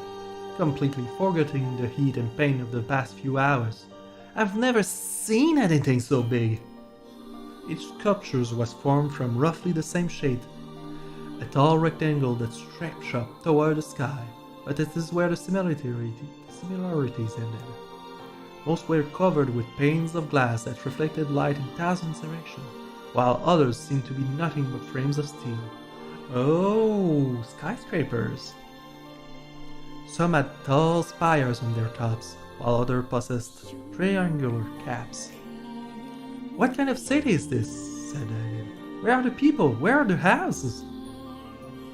completely forgetting the heat and pain of the past few hours. I've never seen anything so big. Each sculpture was formed from roughly the same shape, a tall rectangle that stretched up toward the sky, but it is where the similarities ended. Most were covered with panes of glass that reflected light in thousands of directions, while others seemed to be nothing but frames of steel. Oh, skyscrapers! Some had tall spires on their tops, while others possessed triangular caps. What kind of city is this? Said David. Where are the people? Where are the houses?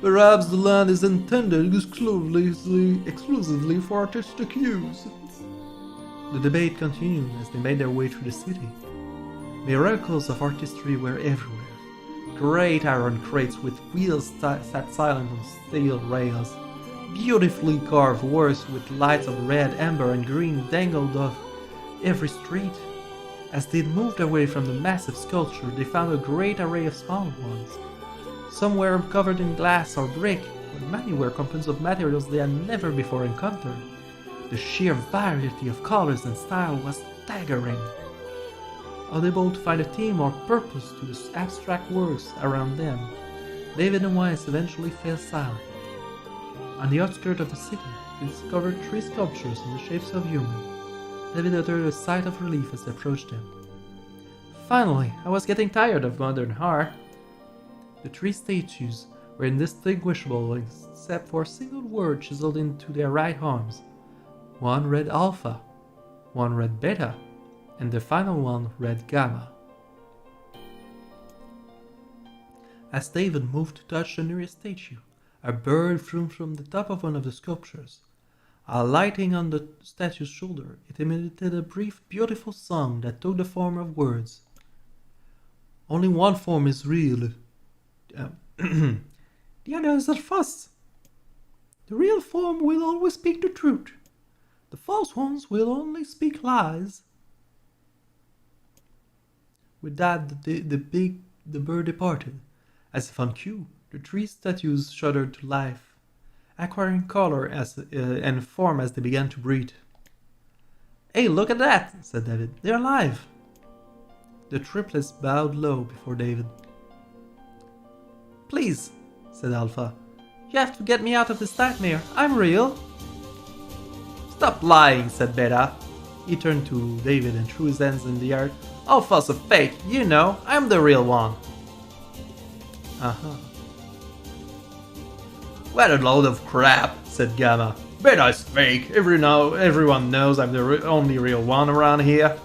Perhaps the land is intended exclusively for artistic use. The debate continued as they made their way through the city. Miracles of artistry were everywhere. Great iron crates with wheels sat silent on steel rails. Beautifully carved works with lights of red, amber, and green dangled off every street. As they moved away from the massive sculpture, they found a great array of small ones. Some were covered in glass or brick, but many were composed of materials they had never before encountered. The sheer variety of colors and style was staggering. Unable to find a theme or purpose to the abstract works around them, David and Wise eventually fell silent. On the outskirts of the city, they discovered 3 sculptures in the shapes of humans. David uttered a sigh of relief as they approached them. Finally, I was getting tired of modern art. The 3 statues were indistinguishable except for a single word chiseled into their right arms. One read Alpha, one read Beta, and the final one read Gamma. As David moved to touch the nearest statue, a bird flew from the top of one of the sculptures. Alighting on the statue's shoulder, it emitted a brief, beautiful song that took the form of words. Only one form is real. The others are false. The real form will always speak the truth. The false ones will only speak lies. With that, the bird departed. As if on cue, the 3 statues shuddered to life, acquiring color and form as they began to breathe. Hey, look at that, said David. They're alive. The triplets bowed low before David. Please, said Alpha. You have to get me out of this nightmare. I'm real. Stop lying, said Beta. He turned to David and threw his hands in the air. Alpha's a fake, you know, I'm the real one. Uh-huh. What a load of crap, said Gamma. Beta's fake, everyone knows I'm the only real one around here.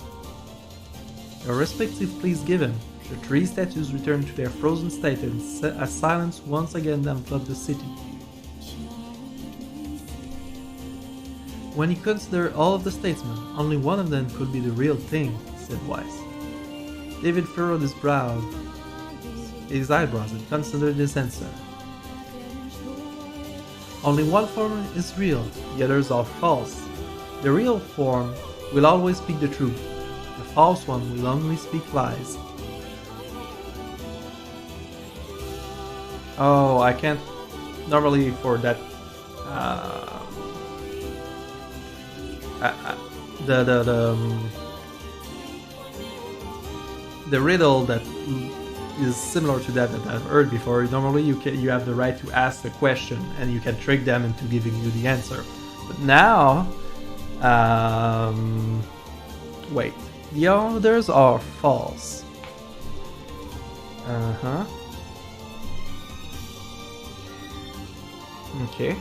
A respective please given, the 3 statues returned to their frozen state and as silence once again enveloped the city. When he considered all of the statesmen, only one of them could be the real thing, said Wise. David furrowed his eyebrows and considered his answer. Only one form is real, the others are false. The real form will always speak the truth. The false one will only speak lies. Oh, I can't normally for that the riddle that is similar to that I've heard before. Normally you have the right to ask a question and you can trick them into giving you the answer. But now, wait, the others are false. Okay.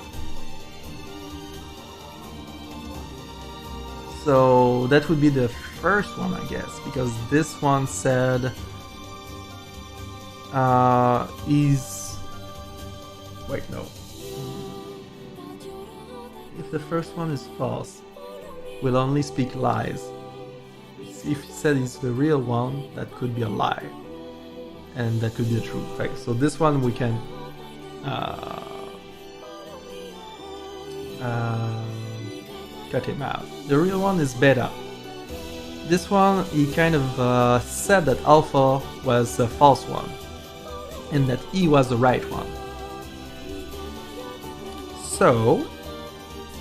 So that would be the first one, I guess, because this one said Wait, no. If the first one is false, will only speak lies. If he said he's the real one, that could be a lie. And that could be a true fact. So this one we can cut him out. The real one is Beta. This one, he kind of said that Alpha was a false one, and that he was the right one. So,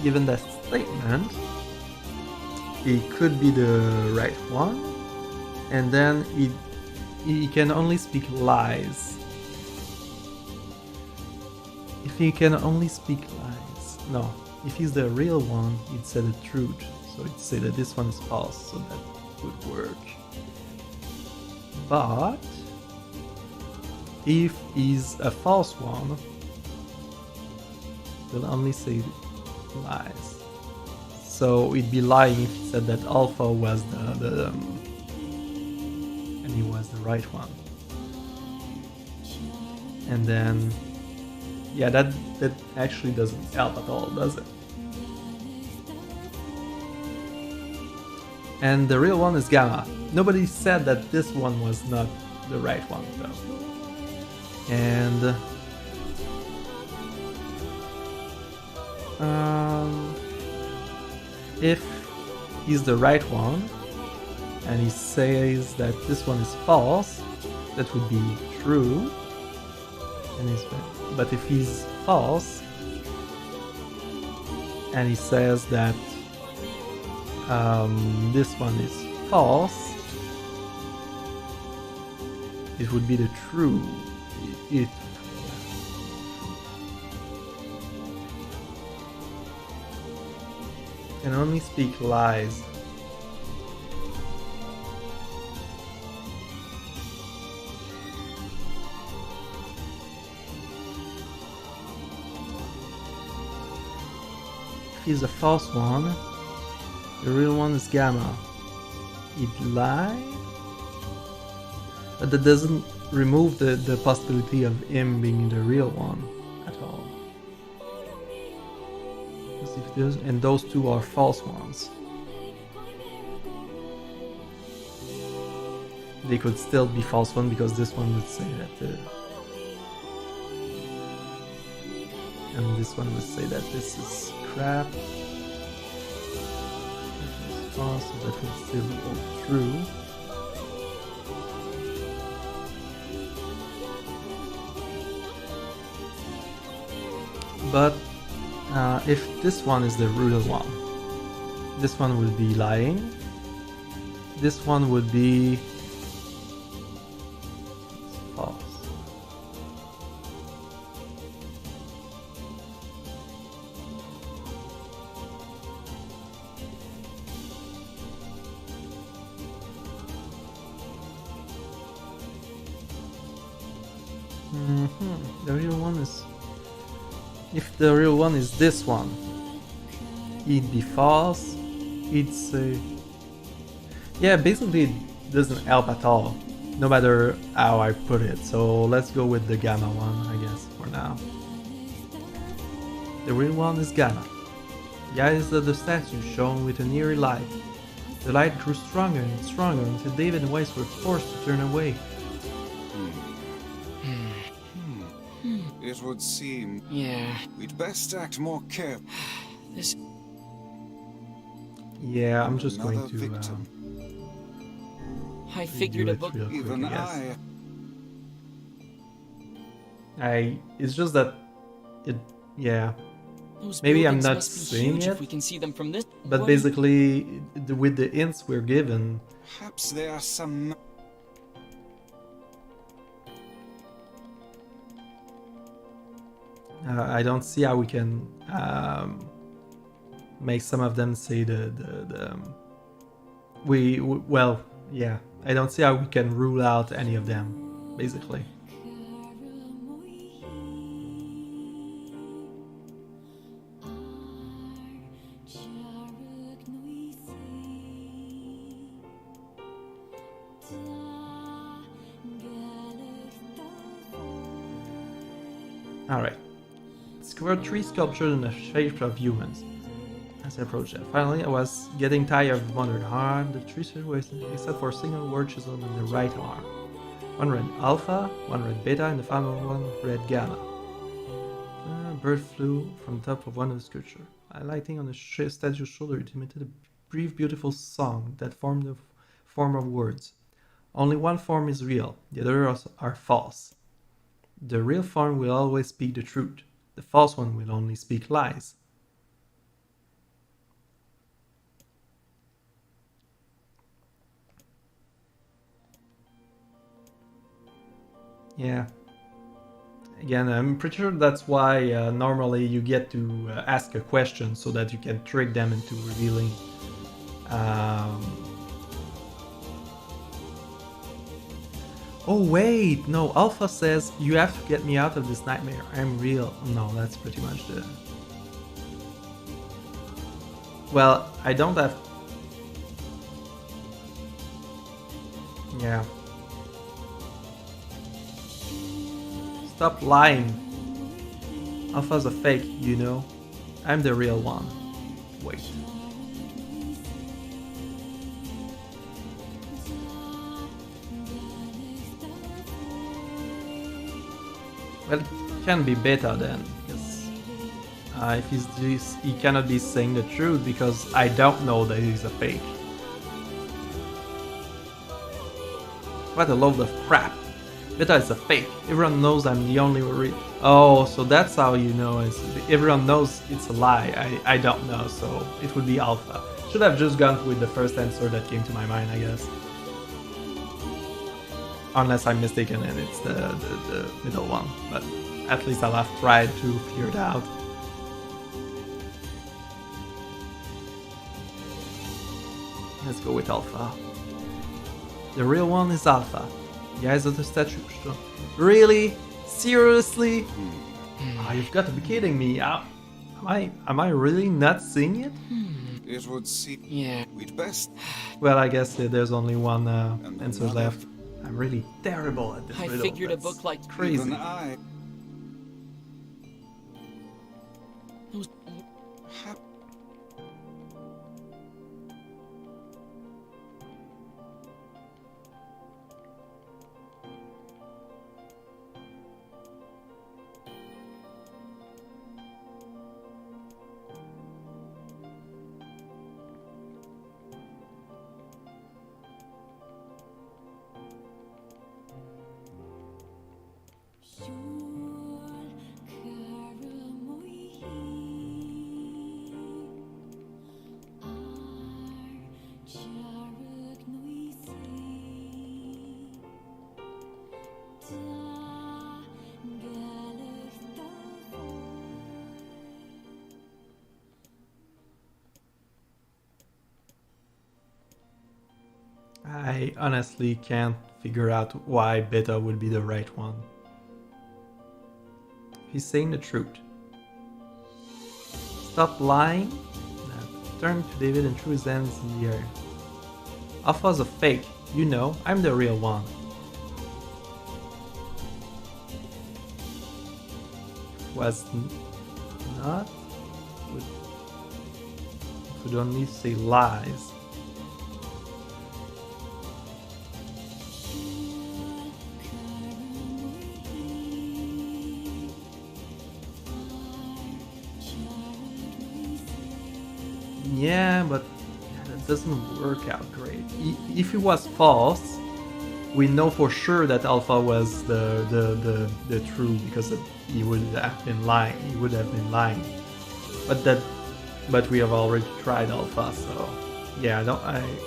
given that statement, he could be the right one, and then he can only speak lies. If he can only speak lies, no. If he's the real one, he'd say the truth. So he'd say that this one is false, so that would work. But if he's a false one, he'll only say lies. So he'd be lying if he said that Alpha was and he was the right one. And then, yeah, that actually doesn't help at all, does it? And the real one is Gamma. Nobody said that this one was not the right one, though. And if he's the right one, and he says that this one is false, that would be true. But if he's false, and he says that this one is false, it would be the true. It can only speak lies. If he's a false one, the real one is Gamma. He'd lie, but that doesn't remove the possibility of him being the real one at all. And those two are false ones. They could still be false one because this one would say that and this one would say that this is crap. False, so that would still hold true. But if this one is the real one, this one would be lying. This one would be false. The real one is... If the real one is this one, he'd be false. He'd say... Yeah, basically it doesn't help at all, no matter how I put it. So let's go with the Gamma one, I guess, for now. The real one is Gamma. The eyes of the statue shone with an eerie light. The light grew stronger and stronger until David and Weiss were forced to turn away. It would seem Yeah, we'd best act more careful. this... Yeah, I'm just going Another to victim. I figured a it book... real quick, Even I guess. It's just that it, yeah. Those Maybe I'm buildings not must be seeing huge it, if we can see them from this... But What? basically, with the hints we're given, Perhaps there are some... I don't see how we can make some of them say well, yeah. I don't see how we can rule out any of them, basically. Alright. Discovered 3 sculptures in the shape of humans. as I approached it. Finally, I was getting tired of the modern arm, the three situations, except for a single word chiseled in the right arm. One read alpha, one read beta, and the final one read gamma. A bird flew from the top of one of the sculptures. Alighting on the statue's shoulder, it emitted a brief, beautiful song that formed the form of words. Only one form is real, the others are false. The real form will always speak the truth. The false one will only speak lies. Yeah. Again, I'm pretty sure that's why normally you get to ask a question so that you can trick them into revealing. Oh wait, no, Alpha says you have to get me out of this nightmare. I'm real. No, that's pretty much the... Well, I don't have... Yeah. Stop lying. Alpha's a fake, you know. I'm the real one. Wait. Well, it can be beta then, because if he's this, he cannot be saying the truth because I don't know that he's a fake. What a load of crap. Beta is a fake. Everyone knows I'm the only real. Oh, so that's how you know. Everyone knows it's a lie. I don't know, so it would be Alpha. Should have just gone with the first answer that came to my mind, I guess. Unless I'm mistaken and it's the middle one. But at least I'll have tried to figure it out. Let's go with Alpha. The real one is Alpha. The eyes of the statue. Really? Seriously? Oh, you've got to be kidding me. Am I really not seeing it? It would seem Yeah. we'd best. Well, I guess there's only one answer left. I'm really terrible at this I riddle. figured a That's book like crazy. Even I. those. I honestly can't figure out why Beta would be the right one. He's saying the truth. Stop lying. Now, turned to David and threw his hands in the air. Alpha's a fake. You know, I'm the real one. Was not? Could only say lies. Yeah, but that doesn't work out great. If it was false, we know for sure that Alpha was the true, because he would have been lying. He would have been lying. But we have already tried Alpha, so yeah,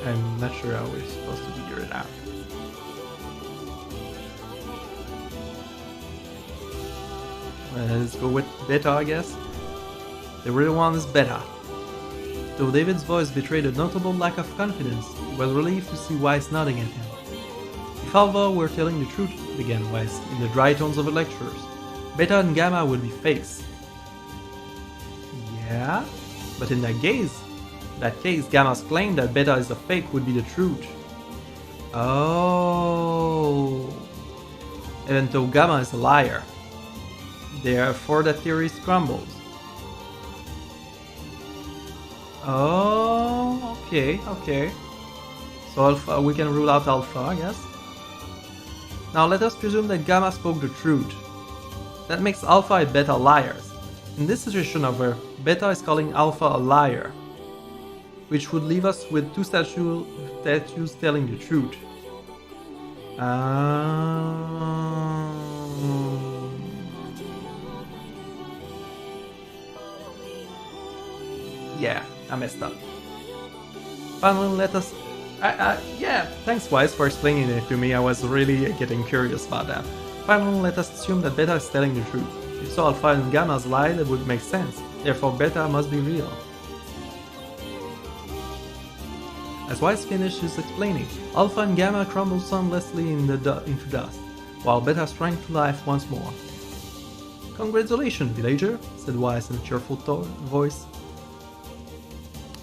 I'm not sure how we're supposed to figure it out. Let's go with Beta, I guess. The real one is Beta. Though David's voice betrayed a notable lack of confidence, he was relieved to see Weiss nodding at him. If Alpha were telling the truth, began Weiss, in the dry tones of the lecturers, Beta and Gamma would be fakes. Yeah? But in that case, Gamma's claim that Beta is a fake would be the truth. Oh. Even though Gamma is a liar. Therefore that theory crumbles. Oh, okay, okay. So Alpha, we can rule out Alpha, I guess. Now let us presume that Gamma spoke the truth. That makes Alpha and Beta liars. In this situation over, Beta is calling Alpha a liar, which would leave us with two statues telling the truth. Yeah, I messed up. Finally, let us... yeah, thanks Wise for explaining it to me, I was really getting curious about that. Finally, let us assume that Beta is telling the truth. If so, Alpha and Gamma's lie, that would make sense. Therefore, Beta must be real. As Wise finishes explaining, Alpha and Gamma crumble soundlessly into dust, while Beta sprang to life once more. Congratulations, villager, said Wise in a cheerful voice.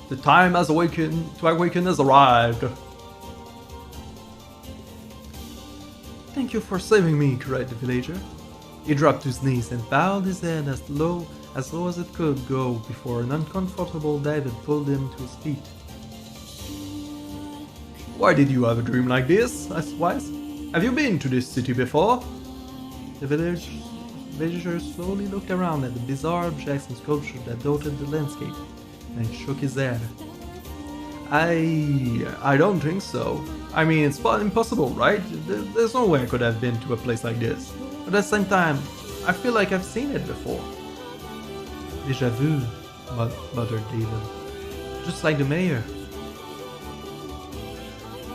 The time to awaken has arrived. Thank you for saving me, cried the villager. He dropped to his knees and bowed his head as low as it could go before an uncomfortable David pulled him to his feet. Why did you have a dream like this? asked Wise. Have you been to this city before? The villager slowly looked around at the bizarre objects and sculptures that dotted the landscape, and shook his head. I don't think so. I mean, it's impossible, right? There's no way I could have been to a place like this. But at the same time, I feel like I've seen it before. Déjà vu, muttered David. Just like the mayor.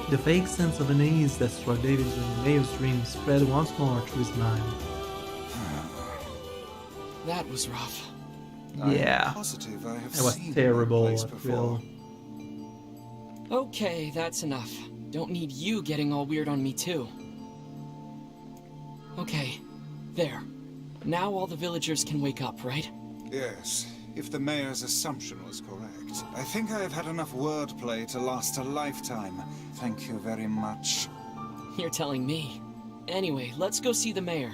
The vague sense of unease that struck David's in the mayor's dream spread once more through his mind. That was rough. Yeah, Positive I have it was seen terrible, that place I before. feel. Okay, that's enough. Don't need you getting all weird on me too. Okay, there. Now all the villagers can wake up, right? Yes, if the mayor's assumption was correct. I think I have had enough wordplay to last a lifetime. Thank you very much. You're telling me. Anyway, let's go see the mayor.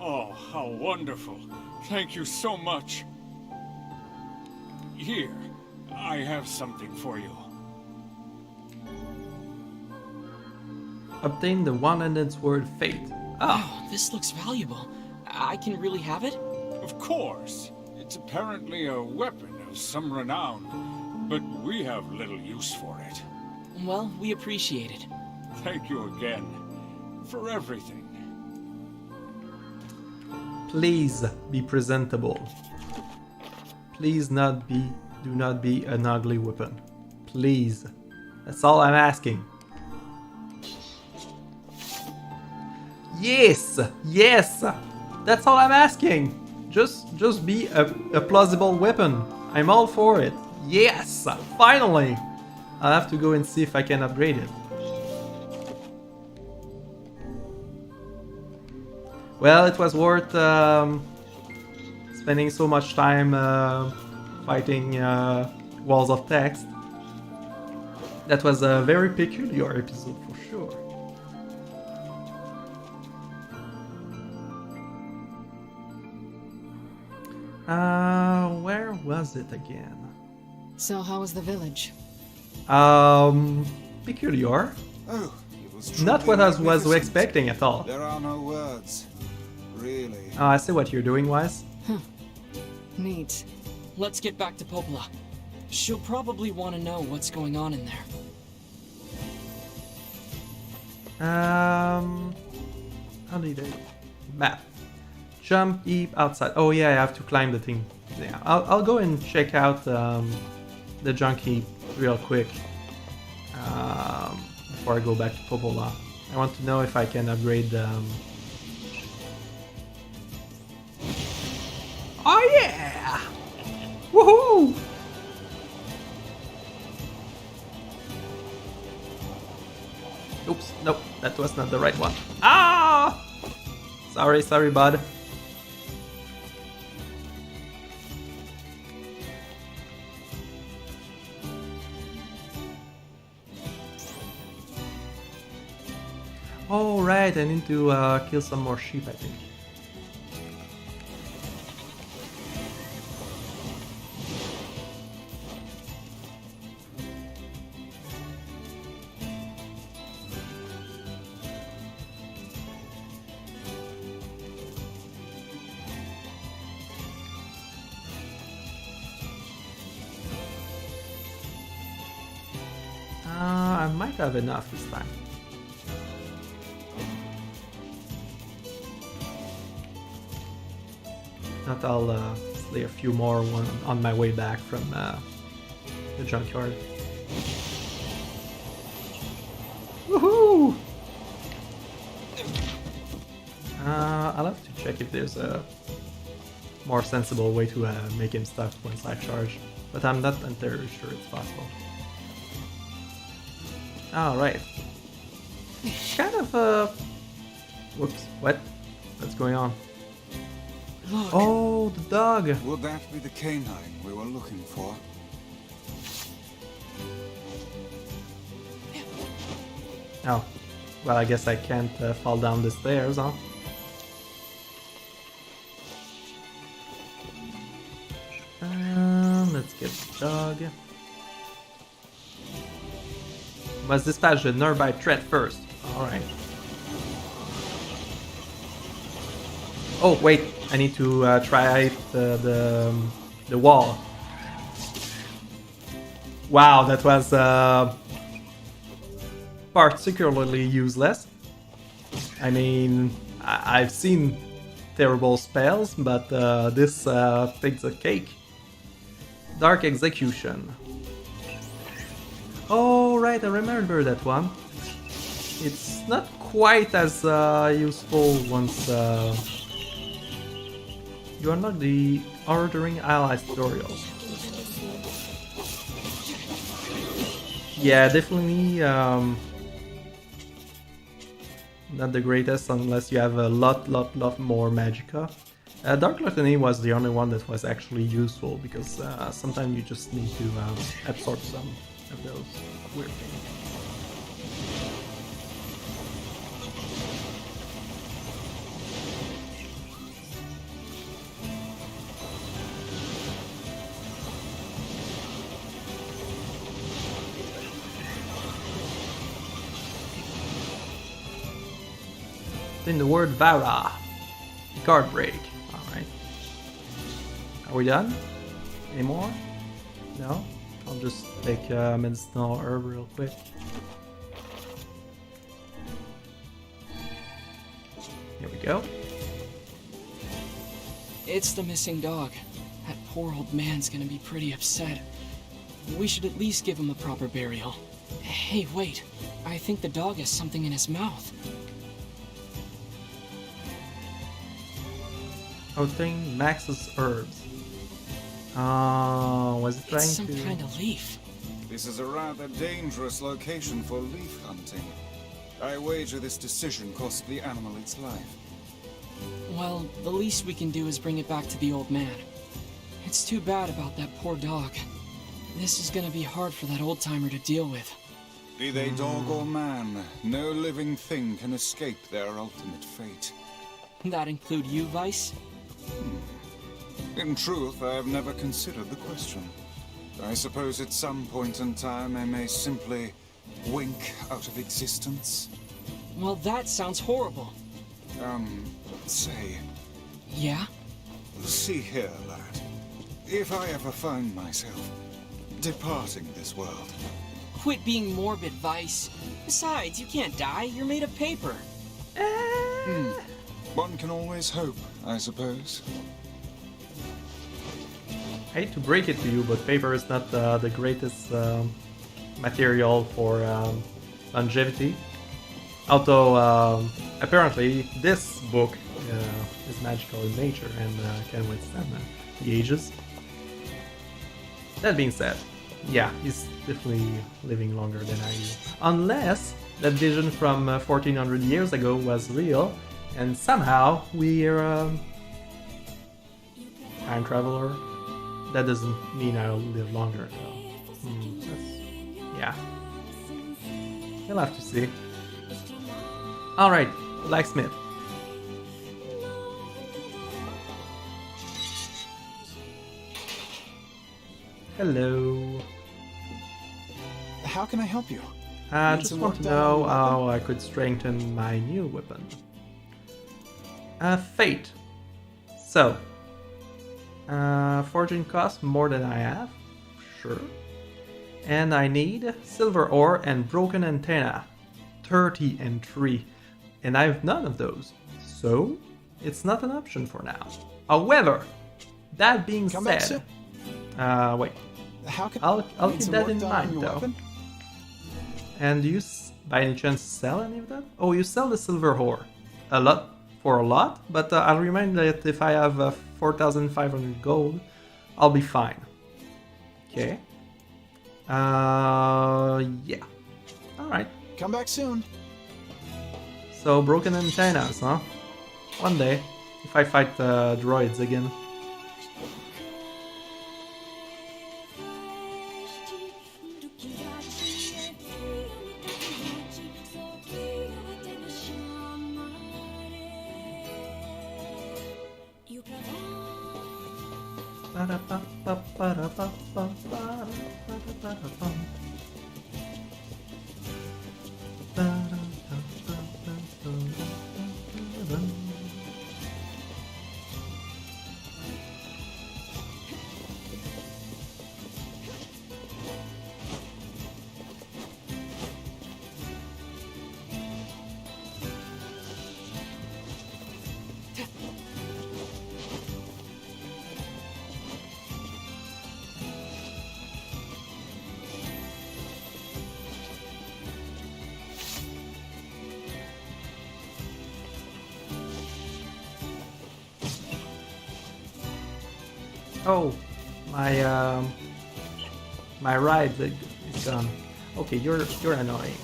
Oh, how wonderful. Thank you so much. Here, I have something for you. Obtain the one-handed sword Fate. Oh, this looks valuable. I can really have it? Of course. It's apparently a weapon of some renown, but we have little use for it. Well, we appreciate it. Thank you again for everything. Please be presentable. Please do not be an ugly weapon. Please. That's all I'm asking. Yes! Yes! That's all I'm asking! Just be a plausible weapon. I'm all for it. Yes! Finally! I'll have to go and see if I can upgrade it. Well, it was worth spending so much time fighting walls of text. That was a very peculiar episode for sure. Where was it again? So how was the village? Peculiar. Oh, it was Not truly what I was magnificent. expecting at all. There are no words. Really. Oh, I see what you're doing, Wise. Neat. Let's get back to Popola. She'll probably want to know what's going on in there. How did I... Map. Jump, eat, outside. Oh yeah, I have to climb the thing. Yeah, I'll go and check out the junk heap real quick before I go back to Popola. I want to know if I can upgrade Oh yeah! Woohoo! Oops, nope, that was not the right one. Ah! Sorry, bud. Oh, right, I need to kill some more sheep, I think. I might have enough this time. Not, I'll slay a few more on my way back from the junkyard. Woohoo! I'll have to check if there's a more sensible way to make him stuck once I charge, but I'm not entirely sure it's possible. Alright. Kind of, whoops, what? What's going on? Look. Oh, the dog! Would that be the canine we were looking for? Oh. Well, I guess I can't fall down the stairs, huh? Let's get the dog. Must dispatch the nearby threat first. Alright. Oh, wait. I need to try the wall. Wow, that was particularly useless. I mean, I've seen terrible spells, but this takes a cake. Dark Execution. Oh, right, I remember that one. It's not quite as useful once you unlock the Ordering Allies tutorials. Yeah, definitely not the greatest unless you have a lot more magicka. Dark Gluttony was the only one that was actually useful because sometimes you just need to absorb some of those weird things. In the word Vara. Guard break. Alright. Are we done? Any more? No? I'll just take medicinal herb real quick. Here we go. It's the missing dog. That poor old man's gonna be pretty upset. We should at least give him a proper burial. Hey, wait. I think the dog has something in his mouth. Obtain Max's herbs. Was it trying It's some to... kind of leaf. This is a rather dangerous location for leaf hunting. I wager this decision cost the animal its life. Well, the least we can do is bring it back to the old man. It's too bad about that poor dog. This is gonna be hard for that old-timer to deal with. Be they dog or man, no living thing can escape their ultimate fate. That include you, Vice? In truth, I have never considered the question. I suppose at some point in time I may simply wink out of existence. Well, that sounds horrible. Say, Yeah? see here, lad. If I ever find myself departing this world, Quit being morbid, Vice. Besides, you can't die. You're made of paper. one can always hope, I suppose. I hate to break it to you, but paper is not the greatest material for longevity. Although, apparently, this book is magical in nature and can withstand the ages. That being said, yeah, he's definitely living longer than I do. Unless that vision from 1400 years ago was real, and somehow we're time traveler. That doesn't mean I'll live longer, though. Yeah. We'll have to see. Alright, blacksmith. Hello. How can I help you? I Need just some want work to done on know your how I could strengthen my new weapon. Fate. So, forging costs more than I have, sure. And I need silver ore and broken antenna, 30 and 3. And I have none of those, so it's not an option for now. However, that being Come back said, soon. wait, How can I'll Need keep some that work in done on mind your though. weapon? And do you, by any chance, sell any of that? Oh, you sell the silver ore. A lot, for a lot, but I'll remind that if I have 4,500 gold, I'll be fine. Okay. Yeah. Alright. Come back soon. So, broken antennas, huh? One day, if I fight droids again. Oh, my ride is gone. Okay, you're annoying.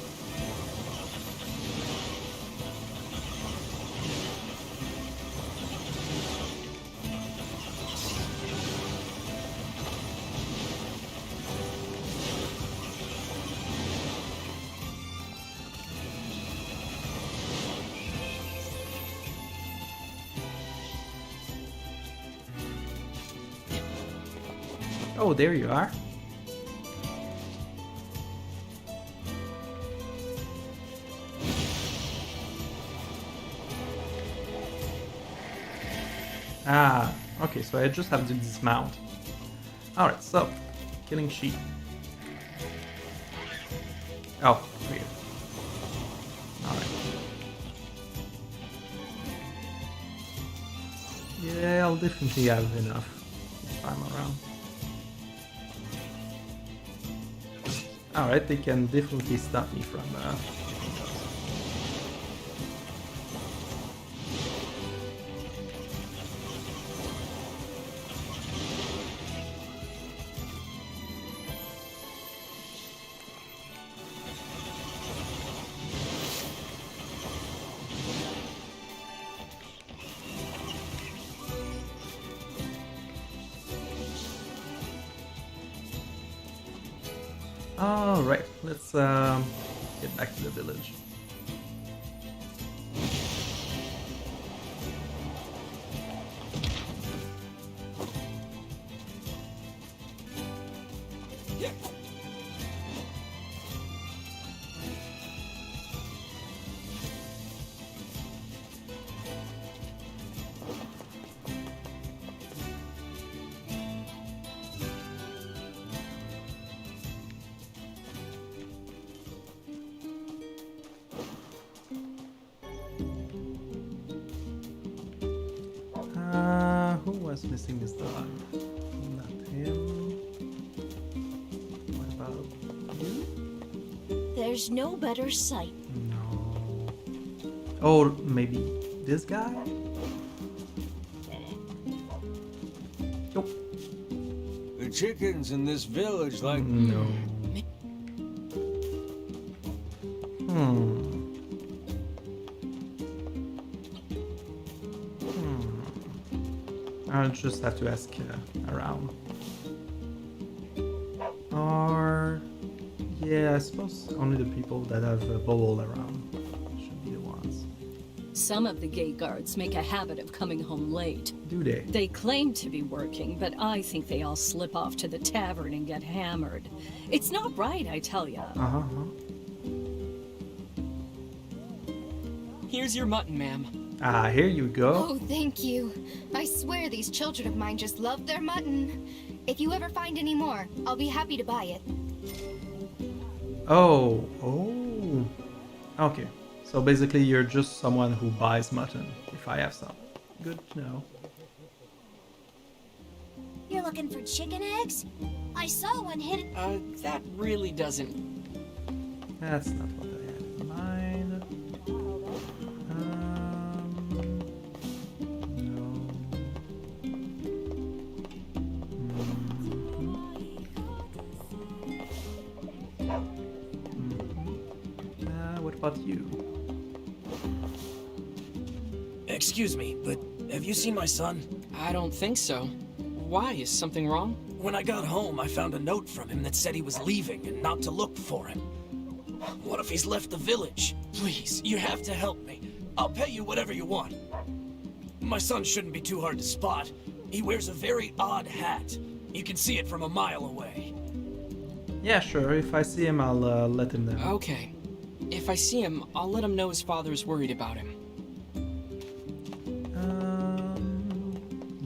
Oh, there you are. Ah, okay, so I just have to dismount. Alright, so, killing sheep. Oh, weird. Alright. Yeah, I'll definitely have enough if I'm around. Alright, they can definitely stop me from getting those. Alright, let's get back to the village. Who was missing this dog? Not him. What about you? There's no better sight. No. Oh, maybe this guy? Nope. The chickens in this village like... No. Hmm. I'll just have to ask around. Or... yeah, I suppose only the people that have a bowl around should be the ones. Some of the gate guards make a habit of coming home late. Do they? They claim to be working, but I think they all slip off to the tavern and get hammered. It's not right, I tell ya. Here's your mutton, ma'am. Ah, here you go. Oh, thank you. I swear these children of mine just love their mutton. If you ever find any more, I'll be happy to buy it. Oh. Okay. So basically you're just someone who buys mutton, if I have some. Good to know. You're looking for chicken eggs? I saw one hidden. That really doesn't... That's not what I had in mind. No. What about you? Excuse me, but have you seen my son? I don't think so. Why? Is something wrong? When I got home, I found a note from him that said he was leaving and not to look for him. What if he's left the village? Please, you have to help me. I'll pay you whatever you want. My son shouldn't be too hard to spot. He wears a very odd hat. You can see it from a mile away. Yeah, sure. If I see him, I'll let him know. Okay. If I see him, I'll let him know his father's worried about him.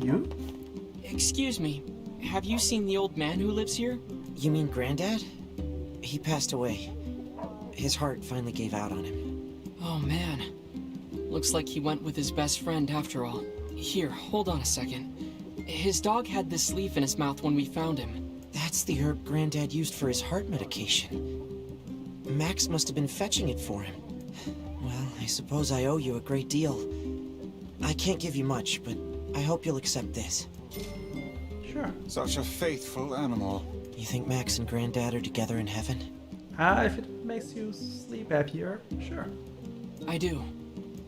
You? Excuse me. Have you seen the old man who lives here? You mean Granddad? He passed away. His heart finally gave out on him. Oh man. Looks like he went with his best friend after all. Here, hold on a second. His dog had this leaf in his mouth when we found him. That's the herb Granddad used for his heart medication. Max must have been fetching it for him. Well, I suppose I owe you a great deal. I can't give you much, but I hope you'll accept this. Sure. Such a faithful animal. You think Max and Granddad are together in heaven? If it makes you sleep happier, sure. I do.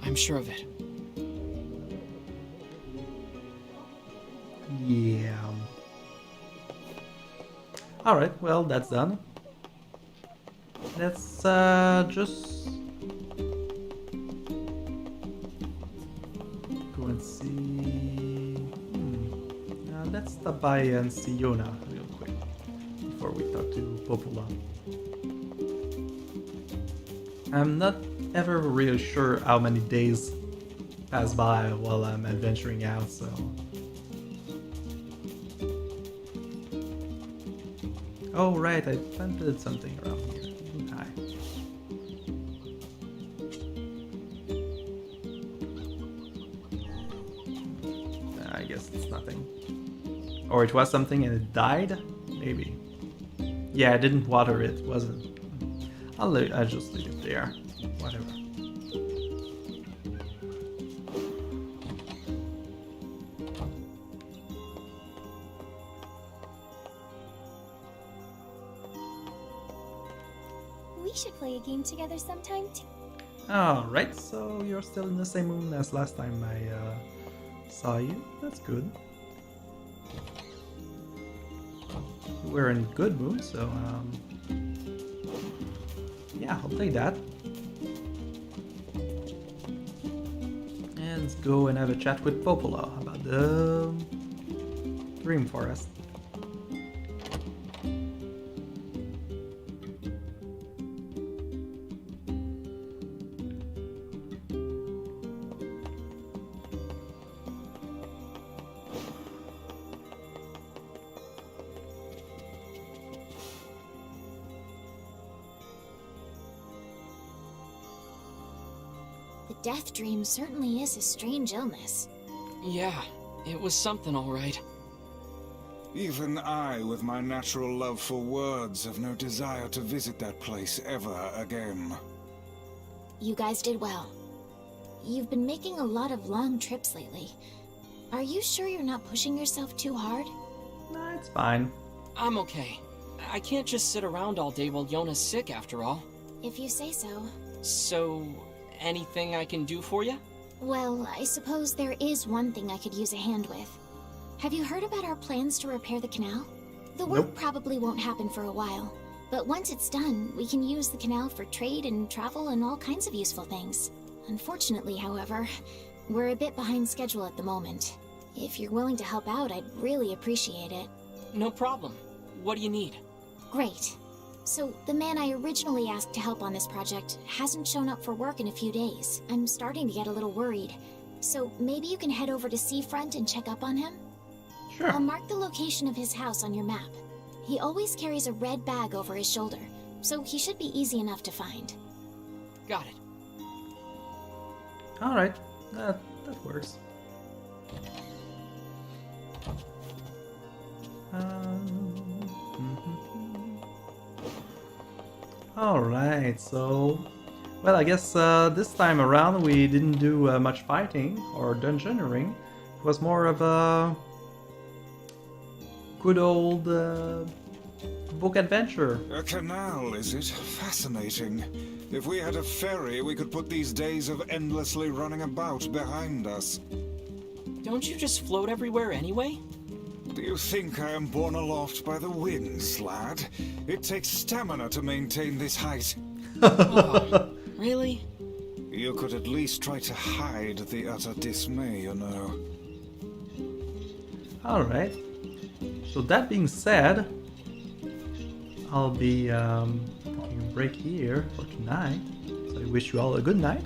I'm sure of it. Yeah. Alright, well, that's done. Let's just go and see. Let's stop by and see Yonah real quick before we talk to Popula. I'm not ever really sure how many days pass by while I'm adventuring out, so. Oh right, I planted something around here. Hi. I guess it's nothing. Or it was something and it died? Maybe. Yeah, I didn't water it, wasn't. I'll just leave it there. Whatever. We should play a game together sometime too. Alright, so you're still in the same mood as last time I saw you. That's good. We're in good mood, so yeah, I'll take that. And let's go and have a chat with Popula about the Dream Forest. The death dream certainly is a strange illness. Yeah, it was something all right. Even I, with my natural love for words, have no desire to visit that place ever again. You guys did well. You've been making a lot of long trips lately. Are you sure you're not pushing yourself too hard? Nah, it's fine. I'm okay. I can't just sit around all day while Yonah's sick after all. If you say so. So, anything I can do for you? Well, I suppose there is one thing I could use a hand with. Have you heard about our plans to repair the canal? The work Nope. probably won't happen for a while, but once it's done, we can use the canal for trade and travel and all kinds of useful things. Unfortunately, however, we're a bit behind schedule at the moment. If you're willing to help out, I'd really appreciate it. No problem. What do you need? Great. So, the man I originally asked to help on this project hasn't shown up for work in a few days. I'm starting to get a little worried. So, maybe you can head over to Seafront and check up on him? Sure. I'll mark the location of his house on your map. He always carries a red bag over his shoulder, so he should be easy enough to find. Got it. Alright, that works. Alright, so... Well, I guess this time around we didn't do much fighting or dungeoneering. It was more of a good old book adventure. A canal, is it? Fascinating. If we had a ferry, we could put these days of endlessly running about behind us. Don't you just float everywhere anyway? Do you think I am borne aloft by the winds, lad? It takes stamina to maintain this height. Oh, really? You could at least try to hide the utter dismay, you know. Alright. So that being said, I'll be taking a break here for tonight. So I wish you all a good night,